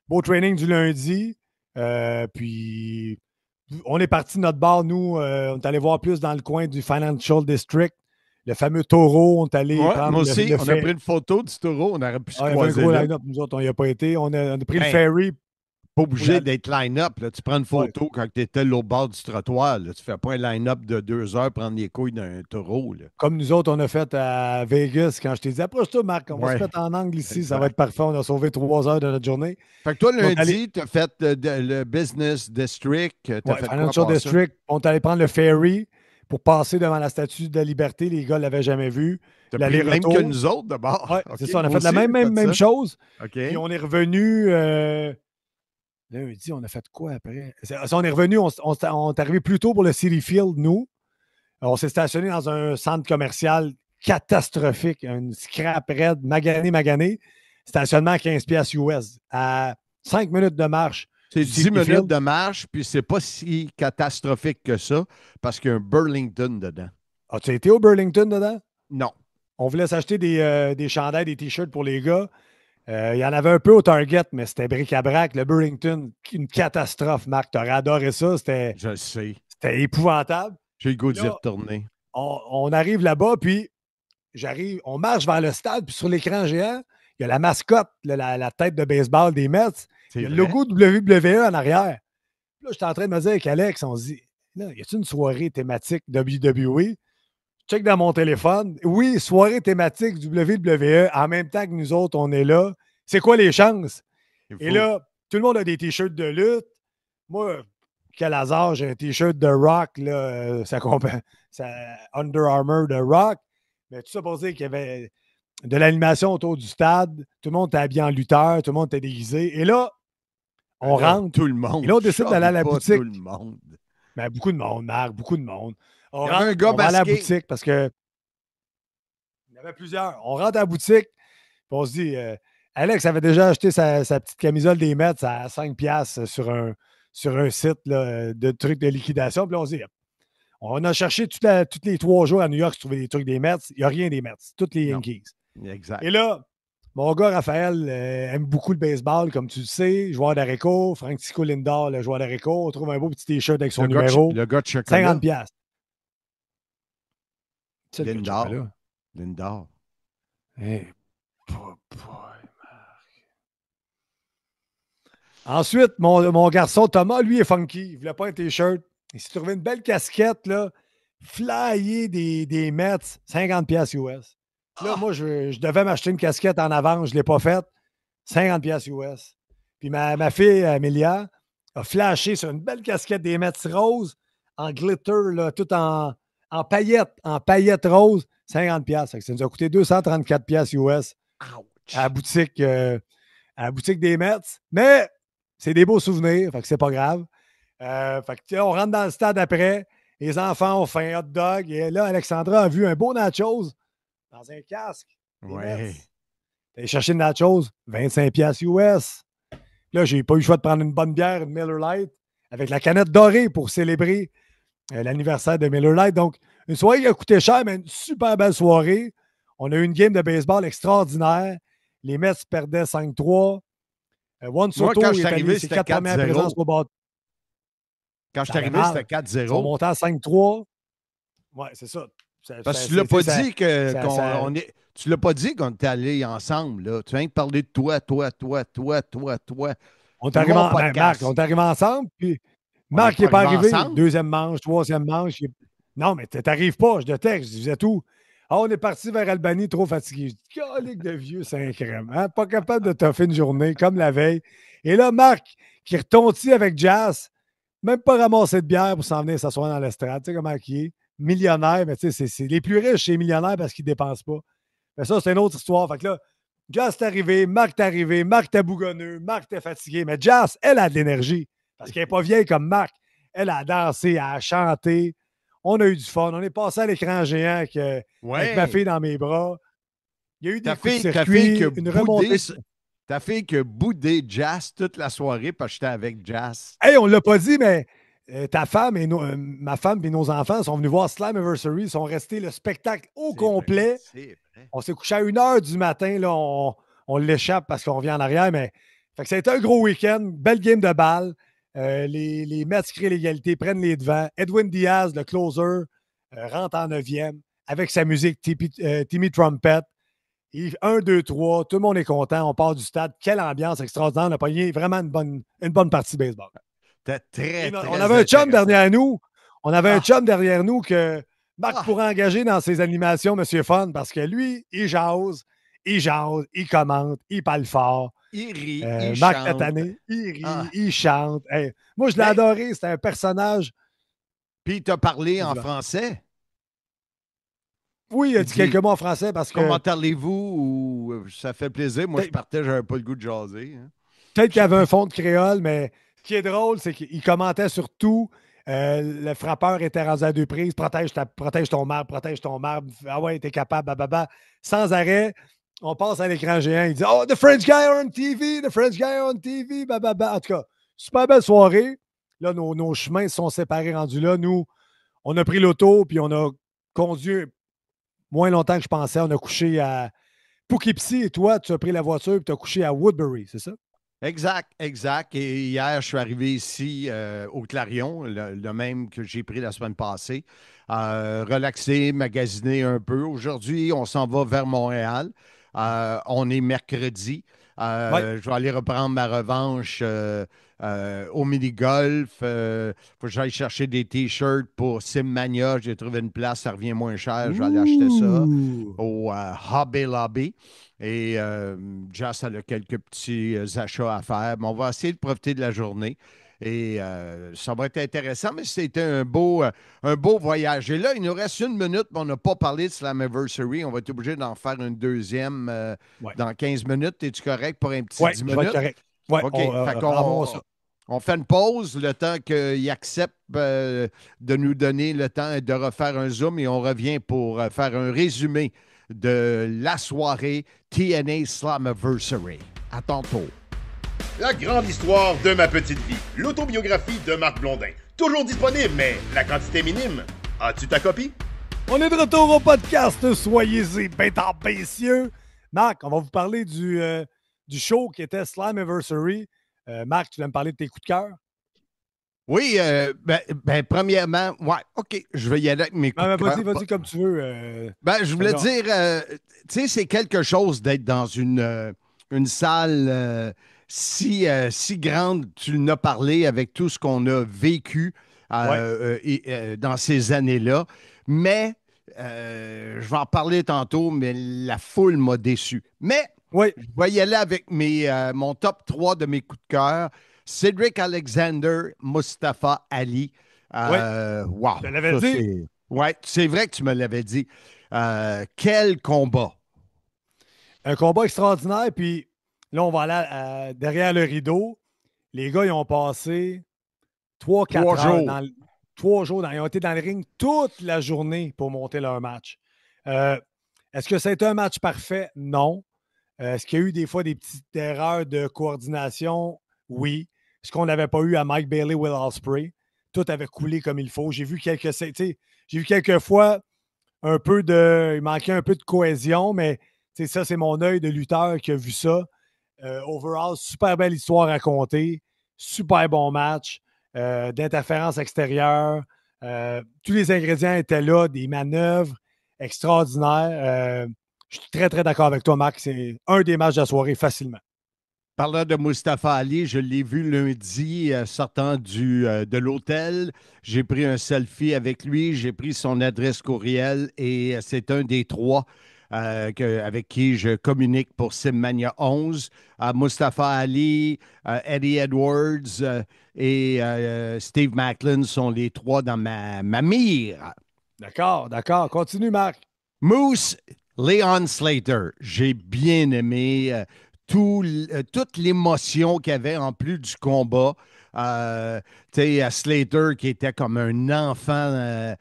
beau training du lundi. Puis, on est parti de notre bar. Nous, on est allé voir plus dans le coin du Financial District. Le fameux taureau. On est allé prendre moi aussi, le on a pris une photo du taureau. On aurait pu se croiser. Un gros line-up. Nous autres, on n'y a pas été. On a pris le ferry. Pas obligé d'être line-up. Tu prends une photo quand tu étais au bord du trottoir. Là. Tu ne fais pas un line-up de 2 heures prendre les couilles d'un taureau. Là. Comme nous autres, on a fait à Vegas quand je t'ai dit approche-toi, Marc, on va se mettre en angle ici, ça va être parfait. On a sauvé 3 heures de notre journée. Fait que toi, lundi, tu as fait le Business District. Financial District. On est allé prendre le ferry pour passer devant la Statue de la Liberté. Les gars ne l'avaient jamais vu. Même que nous autres, d'abord. Ouais, c'est ça. On a fait la même chose. Okay. Puis on est revenu. Lundi, on a fait quoi après? On est revenu, on est arrivé plus tôt pour le City Field, nous. On s'est stationné dans un centre commercial catastrophique, un scrap raide, magané. Stationnement à 15$ US, à 5 minutes de marche. C'est 10 minutes de marche, puis c'est pas si catastrophique que ça, parce qu'il y a un Burlington dedans. As-tu été au Burlington dedans? Non. On voulait s'acheter des chandails, des t-shirts pour les gars. Il y en avait un peu au Target, mais c'était bric-à-brac. Le Burlington, une catastrophe, Marc. T'aurais adoré ça. Je sais. C'était épouvantable. J'ai le goût d'y retourner. On arrive là-bas, puis on marche vers le stade, puis sur l'écran géant, il y a la mascotte, la tête de baseball des Mets. Il y a le logo WWE en arrière. Là, j'étais en train de me dire avec Alex, on se dit, là, y a-t-il une soirée thématique WWE? Check dans mon téléphone. Oui, soirée thématique WWE, en même temps que nous autres, on est là. C'est quoi les chances? Et là, tout le monde a des t-shirts de lutte. Moi, quel hasard, j'ai un t-shirt de Rock, là, ça Under Armour de Rock. Mais tout ça pour dire qu'il y avait de l'animation autour du stade. Tout le monde était habillé en lutteur, tout le monde était déguisé. Et là, on rentre. Tout le monde. Et là, on décide d'aller à la boutique. Tout le monde. Ben, beaucoup de monde, Marc, beaucoup de monde. On va à la boutique parce que il y en avait plusieurs. On rentre à la boutique, puis on se dit, Alex avait déjà acheté sa petite camisole des Mets à 5$ sur un site là, de trucs de liquidation. Puis là, on se dit, on a cherché tous les 3 jours à New York pour trouver des trucs des Mets. Il n'y a rien des Mets. Toutes les Yankees. Exact. Et là, mon gars Raphaël aime beaucoup le baseball, comme tu le sais, joueur d'Areco. Francisco Lindor, le joueur d'Areco. On trouve un beau petit t-shirt avec son numéro. Le gars de chocolat. 50$. Lindor. Hey, Ensuite, mon garçon Thomas, lui, est funky. Il voulait pas un T-shirt. Il s'est trouvé une belle casquette, là, flyée des Mets, 50$ US. Là, moi, je devais m'acheter une casquette en avance. Je ne l'ai pas faite. 50$ US. Puis ma fille, Amélia, a flashé sur une belle casquette des Mets rose en glitter, là, tout en paillettes roses, 50$. Ça nous a coûté 234$ US à la boutique des Mets. Mais c'est des beaux souvenirs, fait que c'est pas grave. Fait que, on rentre dans le stade après. Les enfants ont fait un hot dog. Et là, Alexandra a vu un beau nachos dans un casque. Ouais. Elle est chercher une nachos, 25$ US. Là, j'ai pas eu le choix de prendre une bonne bière, une Miller Lite, avec la canette dorée pour célébrer l'anniversaire de Miller Lite. Donc, une soirée qui a coûté cher, mais une super belle soirée. On a eu une game de baseball extraordinaire. Les Mets perdaient 5-3. Juan Soto quand je suis est arrivé, allé ses c'était 4 premières 4-0. présences au bâton. Quand je suis arrivé, c'était 4-0. Ils sont montés à 5-3. Oui, c'est ça. Parce que tu l'as pas dit tu l'as pas dit qu'on était allés ensemble. Là. Tu viens de parler de toi. On est arrivé Marc, on est arrivé ensemble, puis Marc n'est pas arrivé. Ensemble? Deuxième manche, troisième manche. Non, mais t'arrives pas, je te texte, je disais tout. Ah, on est parti vers Albanie, trop fatigué. Je dis, calique de vieux Saint-Crème, hein? Pas capable de toffer une journée comme la veille. Et là, Marc, qui retontit avec Jazz, même pas ramassé de bière pour s'en venir s'asseoir dans l'estrade. Tu sais comment il est? Millionnaire, mais tu sais, c'est les plus riches, c'est millionnaires parce qu'ils ne dépensent pas. Mais ça, c'est une autre histoire. Fait que là, Jazz est arrivé, Marc est arrivé, Marc est bougonneux, Marc est fatigué. Mais Jazz, elle a de l'énergie parce qu'elle n'est pas vieille comme Marc. Elle a dansé, elle a chanté. On a eu du fun. On est passé à l'écran géant avec ma fille dans mes bras. Il y a eu des coups de circuit, une remontée. Ta fille qui a boudé Jazz toute la soirée parce que j'étais avec Jazz. Hey, on ne l'a pas dit, mais ta femme et ma femme et nos enfants sont venus voir Slammiversary. Ils sont restés le spectacle au complet. Vrai. On s'est couché à 1h du matin. Là, on l'échappe parce qu'on vient en arrière. Mais fait que ça a été un gros week-end. Belle game de balle. Les Mets créent l'égalité, prennent les devants. Edwin Diaz, le closer, rentre en 9e avec sa musique Timmy Trumpet. 1, 2, 3, tout le monde est content. On part du stade. Quelle ambiance extraordinaire. On a pogné vraiment une bonne partie de baseball. On avait un chum derrière nous. On avait un chum derrière nous que Marc pourrait engager dans ses animations, M. Fun, parce que lui, il jase, il commente, il parle fort. Il rit, Marc chante. Tatané, il rit, il chante. Hey, moi, je l'ai adoré. C'était un personnage. Puis il t'a parlé en français? Oui, il a dit quelques mots en français parce que... Comment parlez-vous? Ça fait plaisir. Moi, je partais, j'avais pas le goût de jaser. Hein. Peut-être qu'il y avait un fond de créole, mais ce qui est drôle, c'est qu'il commentait sur tout. Le frappeur était rendu à 2 prises. Protège ton marbre. Ah ouais, t'es capable, bababa. Sans arrêt, on passe à l'écran géant. Il dit, oh, the French guy on TV, bababa. En tout cas, super belle soirée. Là, nos chemins se sont séparés rendus là. Nous, on a pris l'auto, puis on a conduit moins longtemps que je pensais. On a couché à Poughkeepsie et toi, tu as pris la voiture et tu as couché à Woodbury, c'est ça? Exact. Et hier, je suis arrivé ici au Clarion, le même que j'ai pris la semaine passée. Relaxé, magasiner un peu. Aujourd'hui, on s'en va vers Montréal. On est mercredi. Je vais aller reprendre ma revanche au mini-golf. Faut que j'aille chercher des T-shirts pour Simmania. J'ai trouvé une place, ça revient moins cher. Je vais aller acheter ça au Hobby Lobby. Et Jazz a quelques petits achats à faire. Mais on va essayer de profiter de la journée. Et ça va être intéressant, mais c'était un beau voyage. Et là, il nous reste 1 minute, mais on n'a pas parlé de Slammiversary. On va être obligé d'en faire une deuxième dans 15 minutes. Es-tu correct pour un petit 10 minutes? Oui, correct. Ouais, OK. On fait une pause, le temps qu'il accepte de nous donner le temps de refaire un Zoom et on revient pour faire un résumé de la soirée TNA Slammiversary. À tantôt. La grande histoire de ma petite vie. L'autobiographie de Marc Blondin. Toujours disponible, mais la quantité minime. As-tu ta copie? On est de retour au podcast. Soyez-y, bétampécieux. Marc, on va vous parler du show qui était Slammiversary. Marc, tu vas me parler de tes coups de cœur? Oui, premièrement, OK, je vais y aller avec mes coups de cœur. Vas-y comme tu veux. Je voulais dire, tu sais, c'est quelque chose d'être dans une salle si grande, tu l'as parlé avec tout ce qu'on a vécu dans ces années-là. Mais, je vais en parler tantôt, mais la foule m'a déçu. Mais, Oui. je vais y aller avec mon top 3 de mes coups de cœur. Cedric Alexander, Mustafa Ali. Wow. Je te l'avais dit. Ouais, c'est vrai que tu me l'avais dit. Quel combat! Un combat extraordinaire. Puis là, on va aller derrière le rideau. Les gars, ils ont passé 3-4 heures. 3 jours. Ils ont été dans le ring toute la journée pour monter leur match. Est-ce que c'était un match parfait? Non. Est-ce qu'il y a eu des fois des petites erreurs de coordination? Oui. Ce qu'on n'avait pas eu à Mike Bailey, Will Ospreay. Tout avait coulé comme il faut. J'ai vu quelques fois il manquait un peu de cohésion, mais ça, c'est mon œil de lutteur qui a vu ça. Overall, super belle histoire racontée. Super bon match. D'interférences extérieures. Tous les ingrédients étaient là, des manœuvres extraordinaires. Je suis très, très d'accord avec toi, Marc. C'est un des matchs de la soirée facilement. Parlant de Mustafa Ali, je l'ai vu lundi sortant de l'hôtel. J'ai pris un selfie avec lui, j'ai pris son adresse courriel et c'est un des 3 avec qui je communique pour Simmania 11. Mustafa Ali, Eddie Edwards et Steve Macklin sont les 3 dans ma mire. D'accord. Continue, Marc. Moose, Leon Slater. J'ai bien aimé toute l'émotion qu'il y avait en plus du combat. Slater qui était comme un enfant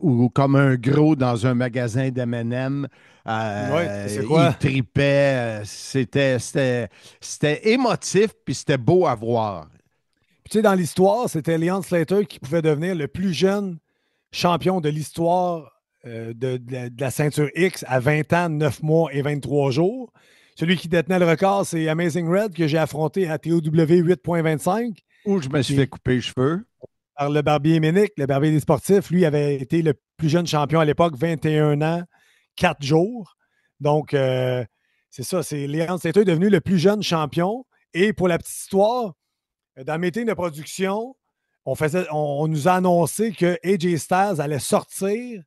ou comme un gros dans un magasin d'M&M. C'est quoi? Il tripait. C'était émotif, puis c'était beau à voir. Puis, dans l'histoire, c'était Leon Slater qui pouvait devenir le plus jeune champion de l'histoire de la ceinture X à 20 ans, 9 mois et 23 jours. Celui qui détenait le record, c'est Amazing Red que j'ai affronté à TOW 8.25. Où je me suis fait couper les cheveux. Par le barbier Ménic, le barbier des sportifs. Lui avait été le plus jeune champion à l'époque, 21 ans, 4 jours. Donc, c'est ça, c'est Leon Slater devenu le plus jeune champion. Et pour la petite histoire, dans le meeting de production, on nous a annoncé que AJ Styles allait sortir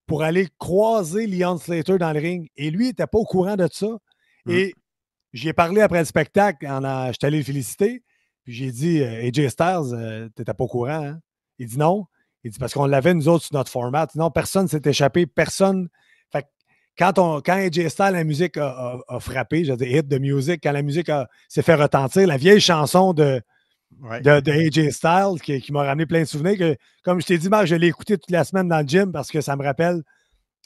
pour aller croiser Leon Slater dans le ring. Et lui, il n'était pas au courant de ça. Et j'y ai parlé après le spectacle. Je suis allé le féliciter. Puis j'ai dit, AJ Styles, t'étais pas au courant, hein? Il dit non. Il dit parce qu'on l'avait, nous autres, sur notre format. Non, personne s'est échappé. Personne. Fait que quand AJ Styles, la musique a frappé, j'ai dit hit de music, quand la musique s'est fait retentir, la vieille chanson de AJ Styles qui m'a ramené plein de souvenirs. Que, comme je t'ai dit, Marc, je l'ai écouté toute la semaine dans le gym parce que ça me rappelle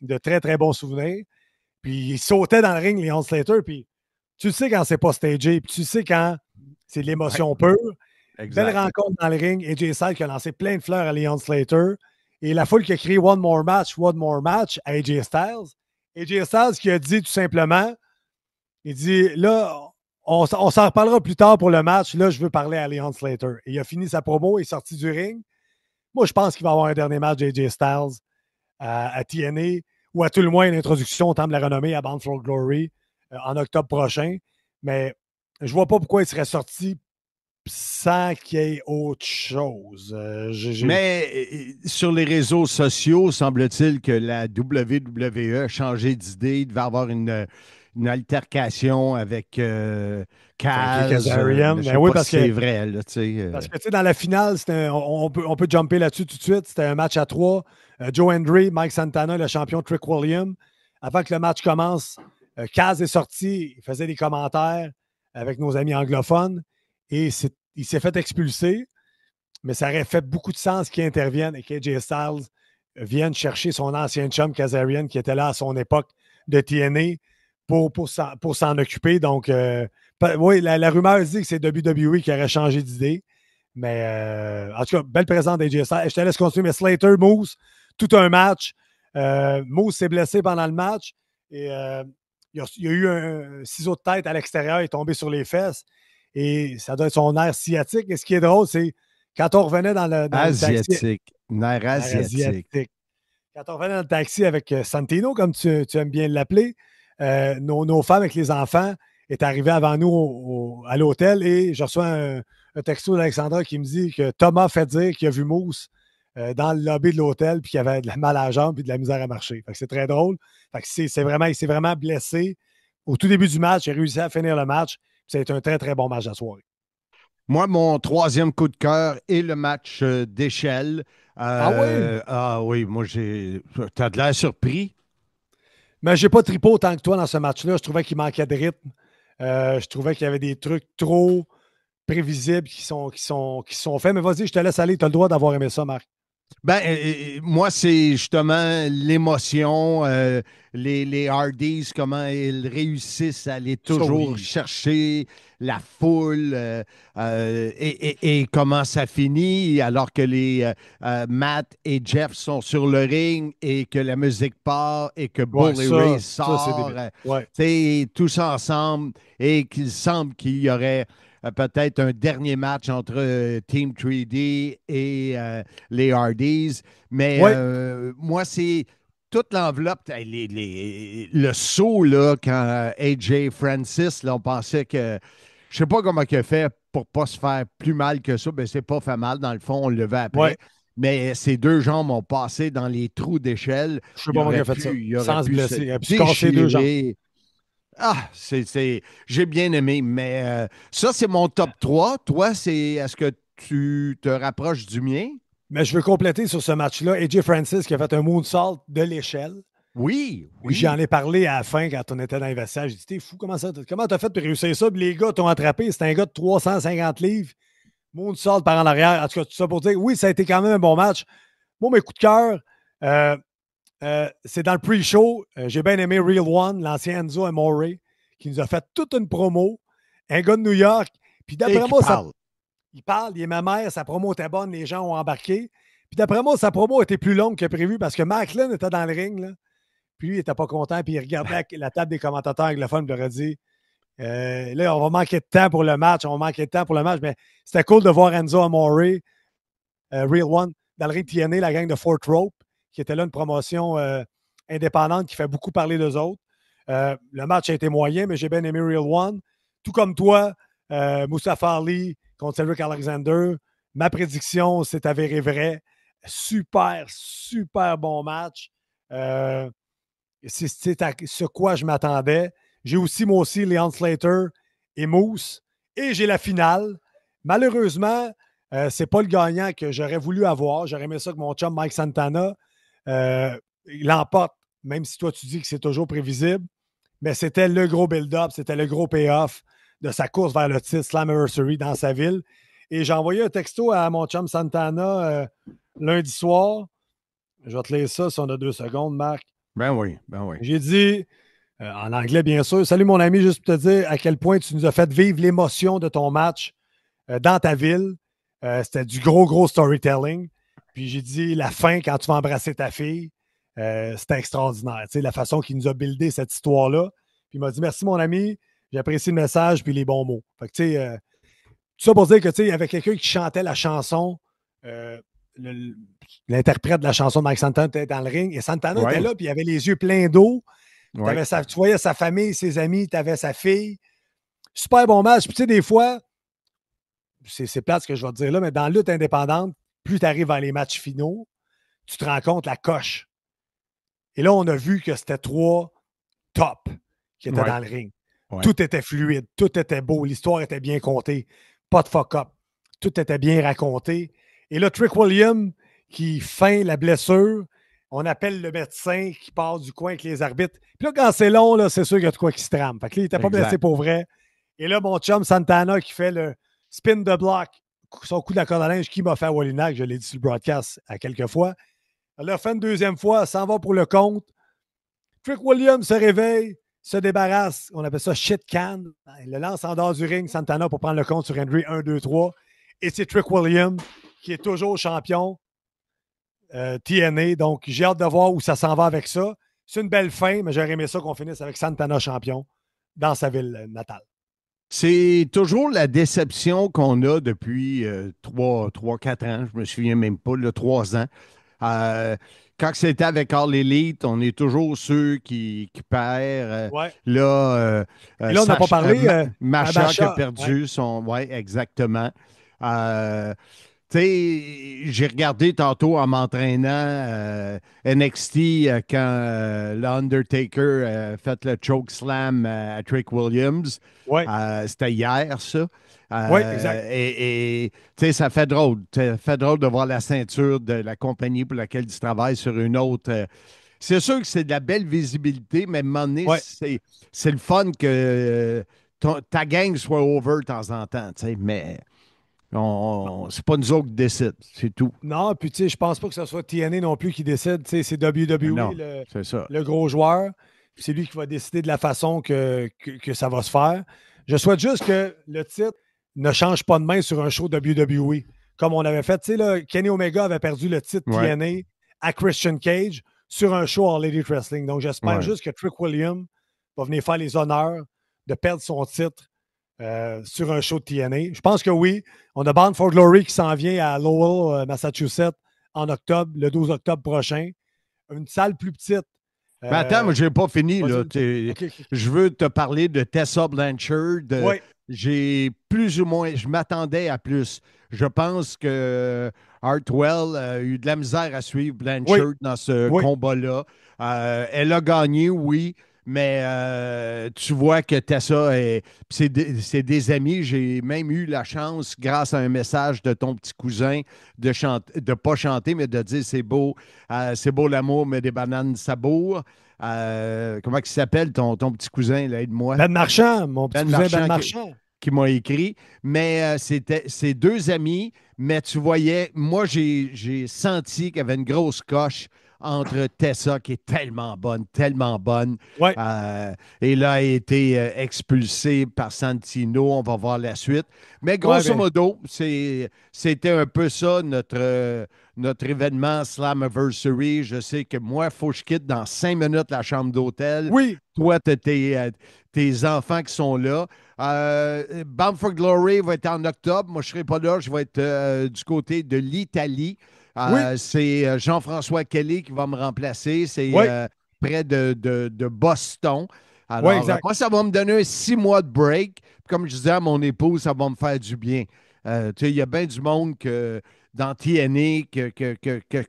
de très, très bons souvenirs. Puis il sautait dans le ring, Leon Slater, puis tu sais quand c'est pas stagé, puis tu sais quand c'est de l'émotion pure. Exact. Belle rencontre dans le ring. AJ Styles qui a lancé plein de fleurs à Leon Slater. Et la foule qui a crié One more match à AJ Styles. AJ Styles qui a dit tout simplement, il dit, là, on s'en reparlera plus tard pour le match. Là, je veux parler à Leon Slater. Et il a fini sa promo, il est sorti du ring. Moi, je pense qu'il va y avoir un dernier match d'AJ Styles à TNA. Ou à tout le moins une introduction au Temple de la Renommée à Bound for Glory en octobre prochain. Mais je vois pas pourquoi il serait sorti sans qu'il y ait autre chose. Mais sur les réseaux sociaux, semble-t-il que la WWE a changé d'idée. Il devait avoir une altercation avec Kaz. Kazarian. Je sais oui, pas parce si que c'est vrai. Là, parce que dans la finale, on peut jumper là-dessus tout de suite. C'était un match à 3. Joe Hendry, Mike Santana, le champion Trick William. Avant que le match commence, Kaz est sorti, il faisait des commentaires avec nos amis anglophones et il s'est fait expulser. Mais ça aurait fait beaucoup de sens qu'il intervienne et qu'AJ Styles vienne chercher son ancien chum Kazarian qui était là à son époque de TNA pour s'en occuper. Donc, oui, la rumeur dit que c'est WWE qui aurait changé d'idée. Mais en tout cas, belle présence d'AJ Styles. Je te laisse continuer. Mais Slater, Moose, tout un match. Moose s'est blessé pendant le match et il y a eu un ciseau de tête à l'extérieur, il est tombé sur les fesses et ça doit être son air sciatique. Et ce qui est drôle, c'est quand on revenait dans le taxi, nerf asiatique. Quand on revenait dans le taxi avec Santino, comme tu aimes bien l'appeler, nos femmes avec les enfants est arrivé avant nous à l'hôtel et je reçois un texto d'Alexandra qui me dit que Thomas fait dire qu'il a vu Moose dans le lobby de l'hôtel puis qu'il avait de la mal à la jambe et de la misère à marcher. Fait que c'est très drôle. Fait que il s'est vraiment blessé. Au tout début du match, il a réussi à finir le match. Ça a été un très, très bon match de la soirée. Moi, mon troisième coup de cœur est le match d'échelle. Ah oui? Ah oui, moi, t'as de l'air surpris. Mais j'ai pas trippé autant que toi dans ce match-là. Je trouvais qu'il manquait de rythme. Je trouvais qu'il y avait des trucs trop prévisibles qui sont faits. Mais vas-y, je te laisse aller. Tu as le droit d'avoir aimé ça, Marc. Ben, moi, c'est justement l'émotion, les Hardys, comment ils réussissent à aller toujours chercher la foule et comment ça finit alors que les Matt et Jeff sont sur le ring et que la musique part et que Bully Ray sort, tous ensemble et qu'il semble qu'il y aurait peut-être un dernier match entre Team 3D et les Hardys. Mais moi, c'est toute l'enveloppe, le saut, là, quand AJ Francis, là, on pensait que, je sais pas comment il a fait pour pas se faire plus mal que ça, mais c'est pas fait mal, dans le fond, on le levait après. Ouais. Mais ces deux jambes ont passé dans les trous d'échelle. Je sais pas comment il a fait ça, sans se blesser. Il a pu se casser deux jambes. Ah, j'ai bien aimé, mais ça, c'est mon top 3. Toi, est-ce que tu te rapproches du mien? Mais je veux compléter sur ce match-là. AJ Francis qui a fait un moonsault de l'échelle. Oui. J'en ai parlé à la fin quand on était dans les vestiaires. J'ai dit, t'es fou, comment t'as fait pour réussir ça? Puis les gars t'ont attrapé. C'est un gars de 350 livres. Moonsault par en arrière. En tout cas, tout ça pour dire, oui, ça a été quand même un bon match. Moi, mes coups de cœur, c'est dans le pre-show. J'ai bien aimé Real One, l'ancien Enzo Amore, qui nous a fait toute une promo. Un gars de New York. Puis d'après moi, il parle, il est ma mère, sa promo était bonne, les gens ont embarqué. Puis d'après moi, sa promo était plus longue que prévu parce que Macklin était dans le ring, là. Puis lui, il n'était pas content, puis il regardait la table des commentateurs anglophones, il leur a dit là, on va manquer de temps pour le match, mais c'était cool de voir Enzo Amore, Real One, dans le ring TNA, la gang de Fort Rope, qui était là une promotion indépendante qui fait beaucoup parler d'eux autres. Le match a été moyen, mais j'ai bien aimé Real One. Tout comme toi, Mustafa Ali contre Cedric Alexander. Ma prédiction s'est avérée vraie. Super, super bon match. C'est ce quoi je m'attendais. J'ai aussi, moi aussi, Leon Slater et Moose. Et j'ai la finale. Malheureusement, c'est pas le gagnant que j'aurais voulu avoir. J'aurais aimé ça que mon chum Mike Santana il l'emporte, même si toi tu dis que c'est toujours prévisible. Mais c'était le gros build-up, c'était le gros payoff de sa course vers le titre Slammiversary dans sa ville. Et j'ai envoyé un texto à mon chum Santana lundi soir. Je vais te lire ça si on a 2 secondes, Marc. Ben oui. J'ai dit, en anglais bien sûr, « Salut mon ami, juste pour te dire à quel point tu nous as fait vivre l'émotion de ton match dans ta ville. C'était du gros storytelling. Puis j'ai dit, la fin, quand tu vas embrasser ta fille, c'était extraordinaire. Tu sais, la façon qu'il nous a buildé cette histoire-là. Puis il m'a dit, merci mon ami, j'apprécie le message puis les bons mots. » Fait que tu sais, tout ça pour dire que tu sais, il y avait quelqu'un qui chantait la chanson. L'interprète de la chanson de Mike Santana était dans le ring et Santana était là, puis il avait les yeux pleins d'eau. Tu voyais sa famille, ses amis, tu avais sa fille. Super bon match. Puis tu sais, des fois, c'est plate ce que je vais te dire là, mais dans la lutte indépendante, plus tu arrives vers les matchs finaux, tu te rends compte la coche. Et là, on a vu que c'était 3 top qui étaient dans le ring. Tout était fluide, tout était beau, l'histoire était bien contée, pas de fuck-up. Tout était bien raconté. Et là, Trick Williams qui feint la blessure, on appelle le médecin qui part du coin avec les arbitres. Puis là, quand c'est long, là, c'est sûr qu'il y a de quoi qui se trame. Fait que là, il n'était pas blessé pour vrai. Et là, mon chum Santana qui fait le spin de bloc, son coup de la corde à linge qui m'a fait à Wallinac, je l'ai dit sur le broadcast à quelques fois. Elle l'a fait une deuxième fois, s'en va pour le compte. Trick Williams se réveille, se débarrasse, on appelle ça shit can. Il le lance en dehors du ring, Santana, pour prendre le compte sur Henry 1, 2, 3. Et c'est Trick Williams qui est toujours champion TNA. Donc, j'ai hâte de voir où ça s'en va avec ça. C'est une belle fin, mais j'aurais aimé ça qu'on finisse avec Santana champion dans sa ville natale. C'est toujours la déception qu'on a depuis 3-4 ans. Je me souviens même pas, 3 ans. Quand c'était avec All Elite, on est toujours ceux qui perdent. Ouais. Là, Et là, on n'a pas parlé. Masha qui a Masha, perdu son. Oui, exactement. Tu sais, j'ai regardé tantôt en m'entraînant NXT quand l'Undertaker a fait le choke slam à Trick Williams. Ouais. C'était hier, ça. Oui, exact. Et tu sais, ça fait drôle. Ça fait drôle de voir la ceinture de la compagnie pour laquelle tu travailles sur une autre. C'est sûr que c'est de la belle visibilité, mais à un moment donné, Ouais. c'est le fun que ta gang soit over de temps en temps, tu sais, mais c'est pas nous autres qui décident, c'est tout. Non, puis tu sais, je pense pas que ce soit TNA non plus qui décide. Tu sais, c'est WWE, Non, c'est ça. le gros joueur. C'est lui qui va décider de la façon que ça va se faire. Je souhaite juste que le titre ne change pas de main sur un show WWE. Comme on avait fait, tu sais, là, Kenny Omega avait perdu le titre TNA à Christian Cage sur un show All Elite Wrestling. Donc, j'espère juste que Trick Williams va venir faire les honneurs de perdre son titre sur un show de TNA. Je pense que oui. On a Bound for Glory qui s'en vient à Lowell, Massachusetts, en octobre, le 12 octobre prochain. Une salle plus petite. Mais attends, moi, je n'ai pas fini. Là. Okay. Je veux te parler de Tessa Blanchard. J'ai plus ou moins, je m'attendais à plus. Je pense que Hartwell a eu de la misère à suivre Blanchard dans ce combat-là. Elle a gagné, oui, mais tu vois que Tessa, c'est des amis. J'ai même eu la chance, grâce à un message de ton petit cousin, de pas chanter, mais de dire c'est beau l'amour, mais des bananes sabour. Comment il s'appelle ton petit cousin, là, aide-moi? Ben Marchand, mon petit cousin Ben Marchand. Qui m'a écrit, mais c'est deux amis, mais tu voyais, moi j'ai senti qu'il y avait une grosse coche entre Tessa, qui est tellement bonne, Ouais. Et là, a été expulsée par Santino, on va voir la suite. Mais grosso modo, c'était un peu ça, notre événement Slammiversary. Je sais que moi, il faut que je quitte dans 5 minutes la chambre d'hôtel. Oui. Toi, tu as tes enfants qui sont là. Bound for Glory va être en octobre. Moi, je ne serai pas là. Je vais être du côté de l'Italie. C'est Jean-François Kelly qui va me remplacer. C'est près de Boston. Alors, moi, ça va me donner 6 mois de break. Puis, comme je disais à mon épouse, ça va me faire du bien. Il y a bien du monde dans TNA que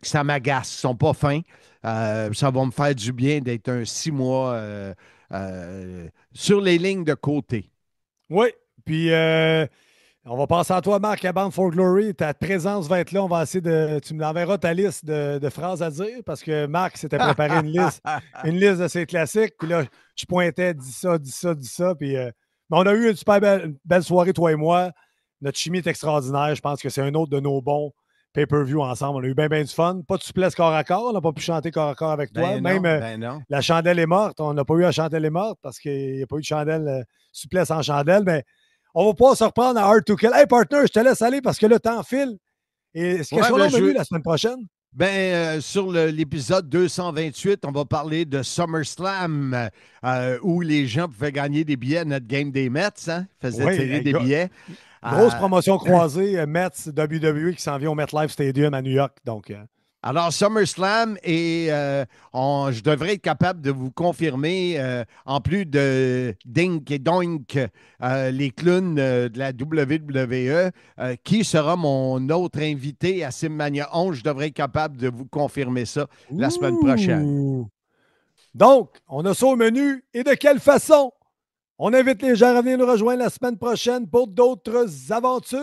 ça m'agace. Ils ne sont pas fins. Ça va me faire du bien d'être un 6 mois sur les lignes de côté. Oui, puis on va passer à toi, Marc, à Bound for Glory. Ta présence va être là. On va essayer tu me l'enverras ta liste de phrases à dire parce que Marc s'était préparé une liste de ses classiques. Puis là, je pointais, dis ça. Puis on a eu une super belle soirée, toi et moi. Notre chimie est extraordinaire. Je pense que c'est un autre de nos bons pay-per-view ensemble. On a eu bien du fun. Pas de souplesse corps à corps. On n'a pas pu chanter corps à corps avec toi. Non. La chandelle est morte. On n'a pas eu la chandelle est morte parce qu'il n'y a pas eu de chandelle, souplesse en chandelle. Mais on va pouvoir se reprendre à Hard to Kill. Hey, partner, je te laisse aller parce que le temps file. Et est-ce qu'il y a sur le menu la semaine prochaine? Sur l'épisode 228, on va parler de SummerSlam où les gens pouvaient gagner des billets à notre game des Mets. Hein? Faisaient tirer des billets. Grosse promotion croisée, Mets WWE qui s'en vient au MetLife Stadium à New York. Donc, alors, SummerSlam, et je devrais être capable de vous confirmer, en plus de Dink et Doink, les clowns de la WWE, qui sera mon autre invité à Simmania 11. Je devrais être capable de vous confirmer ça la semaine prochaine. Donc, on a ça au menu. Et de quelle façon? On invite les gens à venir nous rejoindre la semaine prochaine pour d'autres aventures.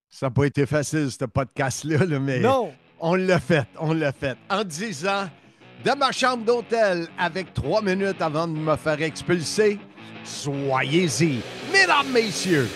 Ça n'a pas été facile, ce podcast-là, mais non. On l'a fait. En disant, de ma chambre d'hôtel, avec 3 minutes avant de me faire expulser, soyez-y, mesdames, messieurs.